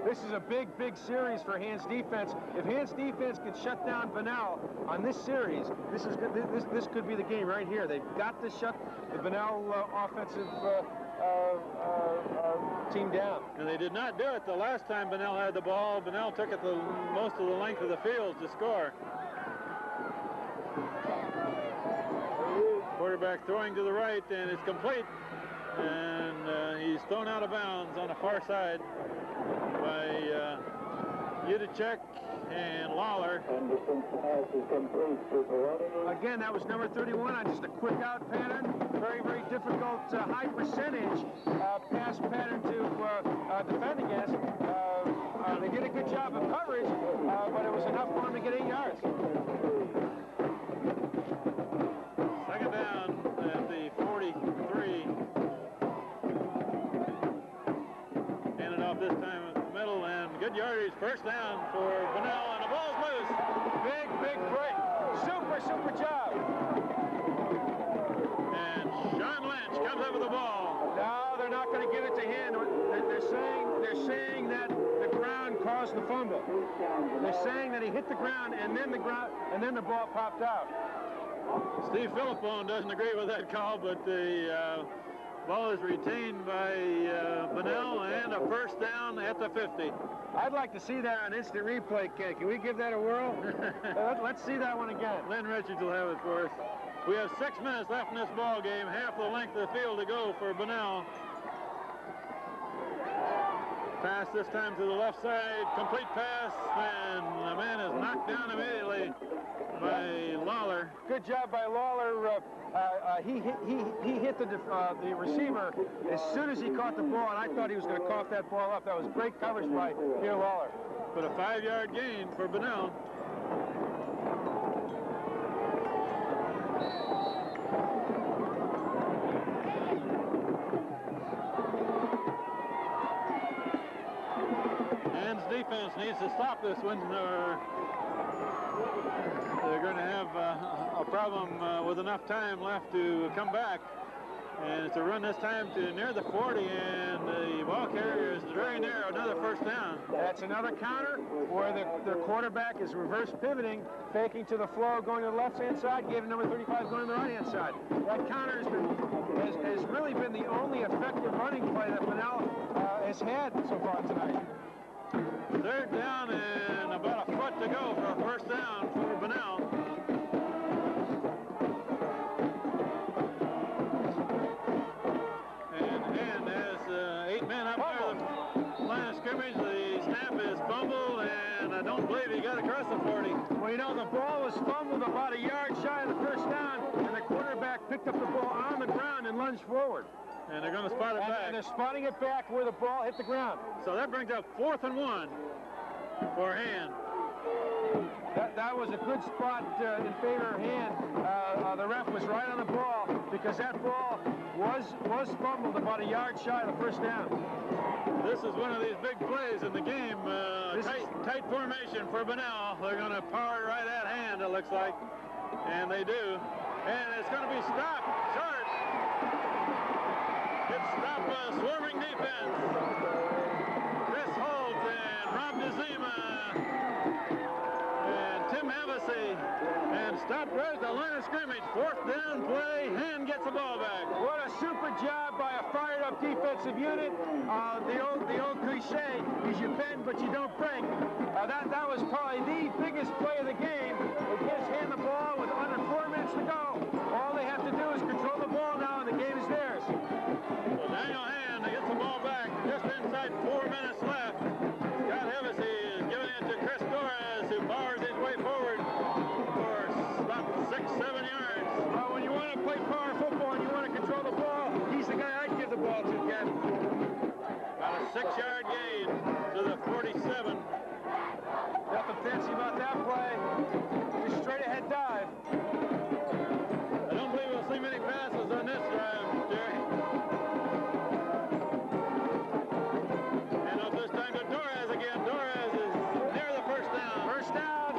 This is a big series for Hand's defense. If Hand's defense can shut down Bunnell on this series, this could be the game right here. They've got to shut the Bunnell offensive team down. And they did not do it the last time Bunnell had the ball. Bunnell took it most of the length of the field to score. Quarterback throwing to the right, and it's complete. And he's thrown out of bounds on the far side by Udacek and Lawler. Again, that was number 31 on just a quick out pattern. Very difficult, high percentage pass pattern to defend against. They did a good job of coverage, but it was enough for him to get 8 yards. Second down at the 43. Handed off this time at the middle, and good yardage. First down for Bunnell, and the ball's loose. Big break. Super job. And Sean Lynch comes up with the ball. No, they're not going to give it to him. They're saying that the ground caused the fumble. They're saying that he hit the ground and then the ball popped out. Steve Philippone doesn't agree with that call, but the ball is retained by Bunnell, and a first down at the 50. I'd like to see that on instant replay, Ken. Can we give that a whirl? Let's see that one again. Lynn Richards will have it for us. We have 6 minutes left in this ball game, half the length of the field to go for Bunnell. Pass this time to the left side, complete pass, and the man is knocked down immediately by Lawler. Good job by Lawler. He hit the receiver as soon as he caught the ball, and I thought he was going to cough that ball up. That was great coverage by here Lawler. But a 5-yard gain for Bunnell. Defense needs to stop this one, or they're going to have a problem with enough time left to come back. And it's a run this time to near the 40, and the ball carrier is very near another first down. That's another counter where the quarterback is reverse pivoting, faking to the flow, going to the left-hand side, giving number 35 going to the right-hand side. That counter has really been the only effective running play that Bunnell has had so far tonight. Third down and about a foot to go for a first down for Bunnell. And as 8 men up there, the line of scrimmage, the snap is fumbled, and I don't believe he got across the 40. Well, you know, the ball was fumbled about a yard shy of the first down, and the quarterback picked up the ball on the ground and lunged forward. And they're going to spot it back. And they're spotting it back where the ball hit the ground. So that brings up 4th and 1 for Hand. That was a good spot in favor of Hand. The ref was right on the ball because that ball was fumbled about a yard shy of the first down. This is one of these big plays in the game. Tight formation for Bunnell. They're going to power it right at Hand, it looks like. And they do. And it's going to be stopped short. Stop a swarming defense. Chris Holt and Rob DeZima and Tim Hevesy, and stopped right at the line of scrimmage. 4th down play. Hand gets the ball back. What a super job by a fired-up defensive unit. The old cliche is you bend but you don't break. That was probably the biggest play of the game. It gives Hand the ball with under 4 minutes to go. All they have to do is control the ball now, and the game is theirs. Well, Daniel Hand gets the ball back just inside 4 minutes left. Scott Hevesy is giving it to Chris Torres, who powers his way forward for about 6-7 yards. Well, when you want to play power football and you want to control the ball, he's the guy I'd give the ball to, Ken. About a 6-yard gain to the 47. Nothing fancy about that play. Just straight ahead dive. I don't believe we'll see many passes on this drive, Jerry. And up this time to Torres again. Torres is near the first down. First down.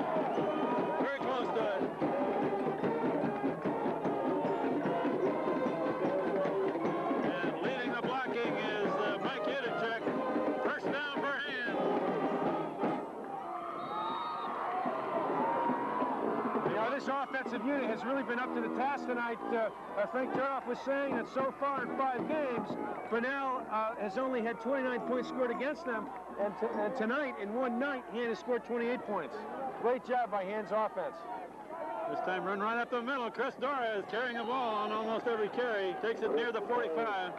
Very close to it. And leading the blocking is Mike Yedichek. First down for Hand. This offensive unit has really been up to the task tonight. Frank Turnoff was saying that so far in 5 games, Bunnell has only had 29 points scored against them, and tonight, in one night, Hand has scored 28 points. Great job by Hand's offense. This time run right up the middle. Chris Torres carrying the ball on almost every carry. Takes it near the 45.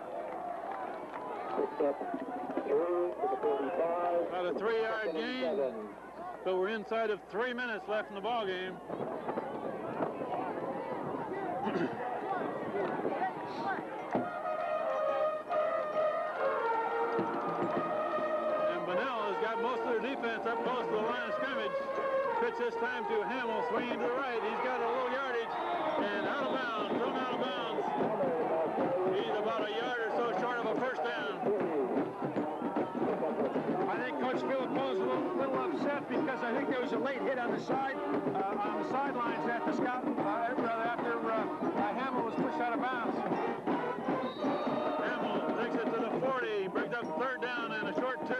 About a 3-yard gain. So we're inside of 3 minutes left in the ball game. And Bunnell has got most of their defense up close to the line of scrimmage. Pitch this time to Hamill, swinging to the right. He's got a little yardage and out of bounds, thrown out of bounds. He's about a yard or so short of a first down. I think Coach Philippone's a little upset because I think there was a late hit on the sidelines after Hamill was pushed out of bounds. Hamill takes it to the 40, brings up 3rd down and a short 2.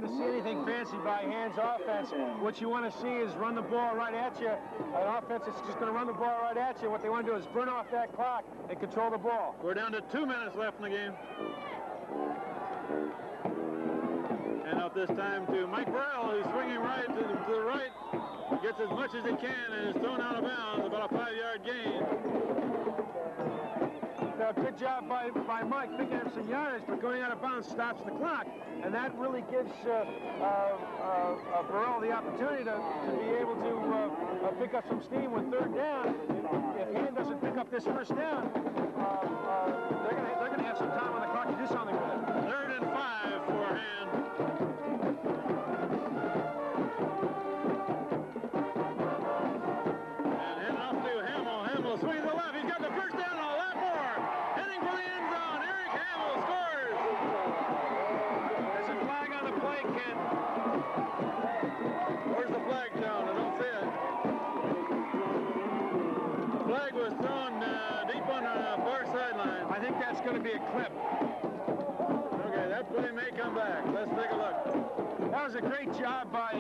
to see anything fancy by Hand's offense. What you want to see is run the ball right at you. An offense that's just going to run the ball right at you. What they want to do is burn off that clock and control the ball. We're down to 2 minutes left in the game. And up this time to Mike Burrell, who's swinging right to the right. Gets as much as he can and is thrown out of bounds, about a 5-yard gain. Now, good job by Mike picking up some yardage, but going out of bounds stops the clock. And that really gives Burrell the opportunity to be able to pick up some steam with third down. If Hand doesn't pick up this first down, they're going to have some time on the clock to do something with it. 3rd and 5 for Hand. And heading off to Hamill. Hamill swings to the left. He's got the first down and a lot more. Heading for the end zone. Eric Hamill scores. There's a flag on the play, Ken. Where's the flag, John? I don't see it. The flag was thrown deep on the far sideline. I think that's going to be a clip. Okay, that play may come back. Let's take a look. That was a great job by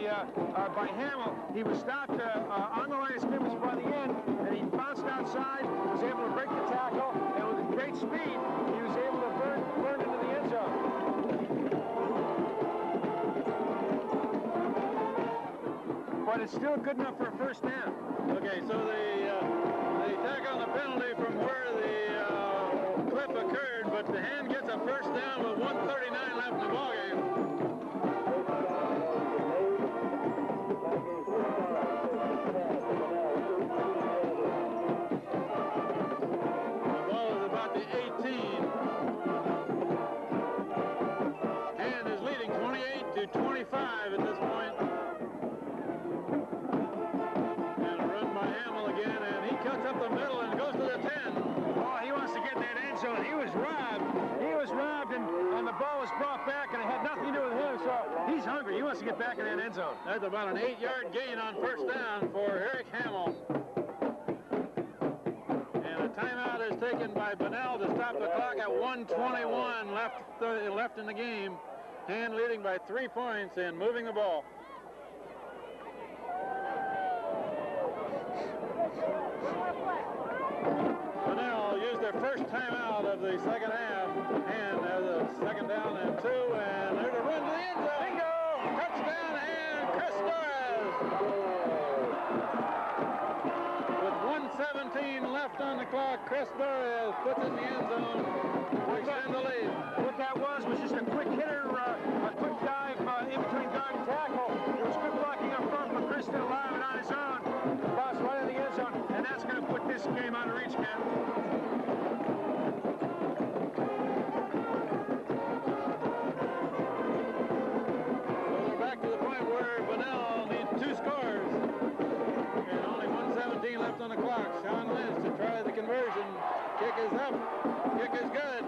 Hamill. He was stopped on the line of scrimmage by the end, and he bounced outside, was able to break the tackle, and with great speed, he was able to burn into the end zone. But it's still good enough for a first down. Okay, so they tack on the penalty from where the clip occurred, but the Hand gets a first down with 1:39 left in the ballgame. The ball is about the 18. Hand is leading 28-25 at this point. And a run by Hamill again, and he cuts up the middle and goes to the 10. Oh, he wants to get in that end zone. He was robbed. He was robbed, and the ball was brought back, and it had nothing to do with him, so he's hungry. He wants to get back in that end zone. That's about an 8-yard gain on first down for Eric Hamill. And a timeout is taken by Bunnell to stop the clock at 1:21 left in the game. Hand leading by 3 points and moving the ball. Bunnell used their first timeout of the second half. Hand has a second down and 2, and there's a run to the end zone. Bingo! Touchdown, Hand, Chris Torres. With 1:17 left on the clock, Chris Torres puts it in the end zone to extend the lead. What that was just a quick hitter, a quick dive in between guard and tackle. It was good blocking up front, but Chris did allow it on his own. Boss right in the end zone, and that's going to put this game out of reach, Ken. So we're back to the point where Bunnell needs 2 scores. And only 1:17 left on the clock. Sean Lynch to try the conversion. Kick is up. Kick is good.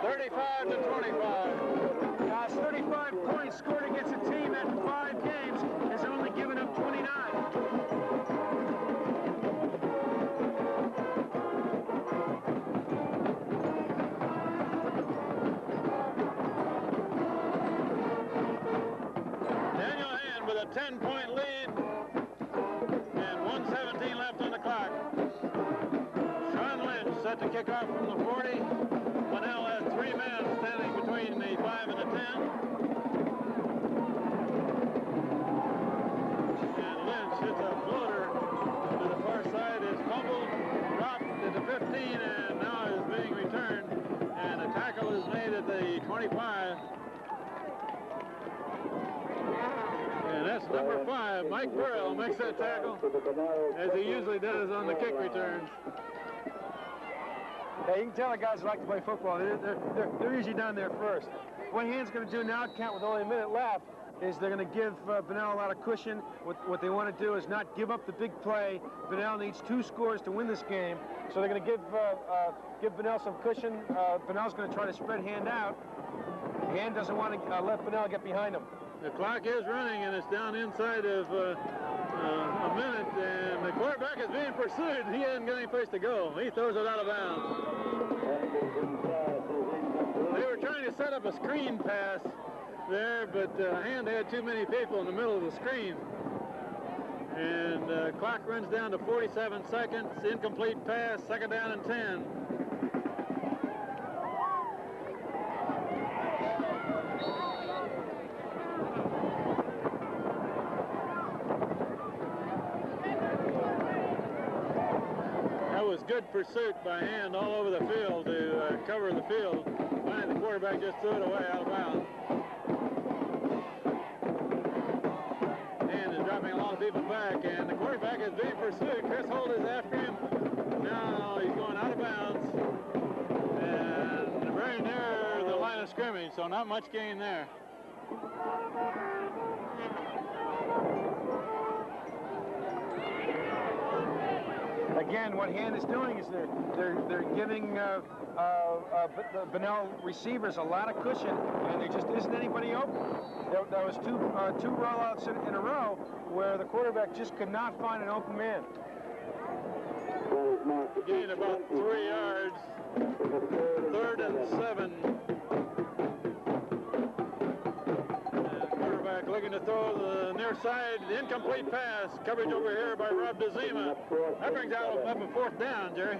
35-25. Gosh, 35 points scored against a team that in 5 games has only given up 29. Daniel Hand with a 10-point lead. And 1:17 left on the clock. Sean Lynch set to kick off from the 40. Bunnell has 3 men standing between the 5 and the 10. And Lynch hits a floater to the far side. Is fumbled, dropped at the 15, and now is being returned. And a tackle is made at the 25. And that's number 5. Mike Burrell makes that tackle, as he usually does on the kick returns. Yeah, you can tell the guys who like to play football. They're usually down there first. What Hand's going to do now, count with only a minute left, is they're going to give Bunnell a lot of cushion. What they want to do is not give up the big play. Bunnell needs 2 scores to win this game, so they're going to give Bunnell some cushion. Bunnell's going to try to spread Hand out. Hand doesn't want to let Bunnell get behind him. The clock is running, and it's down inside of a minute, and the quarterback is being pursued. He hasn't got any place to go. He throws it out of bounds. They were trying to set up a screen pass, there, but Hand had too many people in the middle of the screen. And clock runs down to 47 seconds. Incomplete pass, second down and 10. That was good pursuit by Hand all over the field to cover the field. Finally, the quarterback just threw it away out of bounds. Hand is dropping a lot of people back, and the quarterback is being pursued. Chris Holt is after him. Now he's going out of bounds, and very near the line of scrimmage, so not much gain there. Again, what Hand is doing is they're giving the Bunnell receivers a lot of cushion, and there just isn't anybody open. There was two rollouts in a row where the quarterback just could not find an open man. Gain about 3 yards. 3rd and 7. Quarterback looking to throw the near side, incomplete pass. Coverage over here by Rob DeZima. That brings out up a 4th down, Jerry.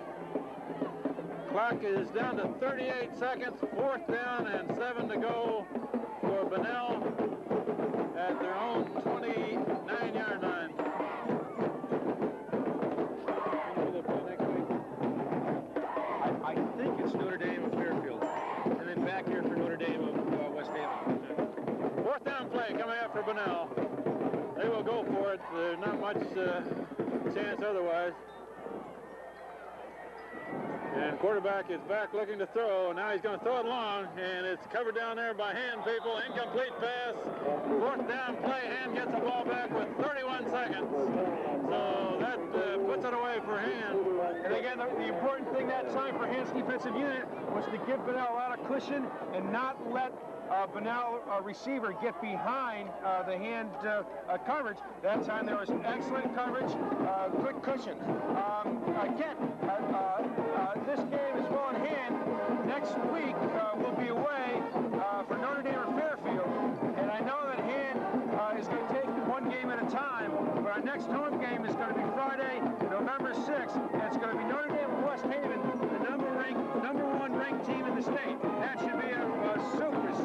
Clock is down to 38 seconds. 4th down and 7 to go for Bunnell at their own 29-yard line. I think it's Notre Dame of Fairfield, and then back here for Notre Dame of West Haven. 4th down play coming out for Bunnell. They will go for it. There's not much chance otherwise. And quarterback is back looking to throw. Now he's going to throw it long, and it's covered down there by Hand people. Incomplete pass. 4th down play. Hand gets the ball back with 31 seconds. So that puts it away for Hand. And again, the important thing that time for Hand's defensive unit was to give Bunnell a lot of cushion and not let Bunnell receiver get behind the Hand coverage. That time there was excellent coverage, good cushion. Again, this game is well in hand. Next week we'll be away for Notre Dame or Fairfield, and I know that Hand is going to take one game at a time, but our next home game is going to be Friday, November 6th, and it's going to be Notre Dame of West Haven, the number one ranked team in the state. That should be a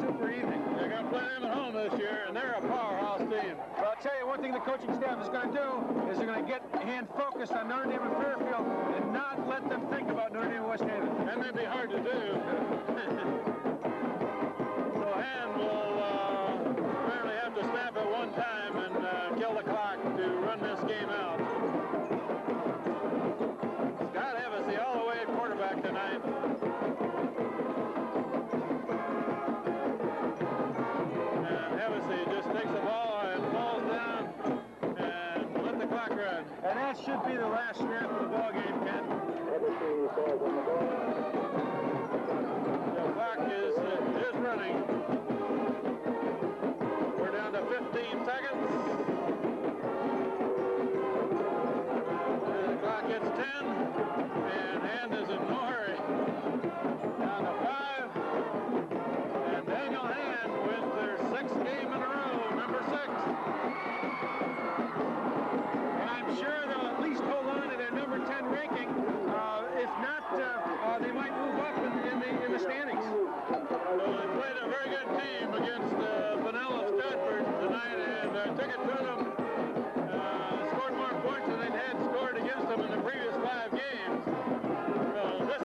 super evening. They're going to play them at home this year, and they're a powerhouse team. Well, I'll tell you one thing the coaching staff is going to do is they're going to get Hand focused on Notre Dame and Fairfield and not let them think about Notre Dame and West Haven. That may be hard to do. So Hand will apparently have to snap at one time and kill the clock to run this game out. Scott Hevesy all the way at quarterback tonight. And Hevesy just takes the ball and falls down and let the clock run. And that should be the last snap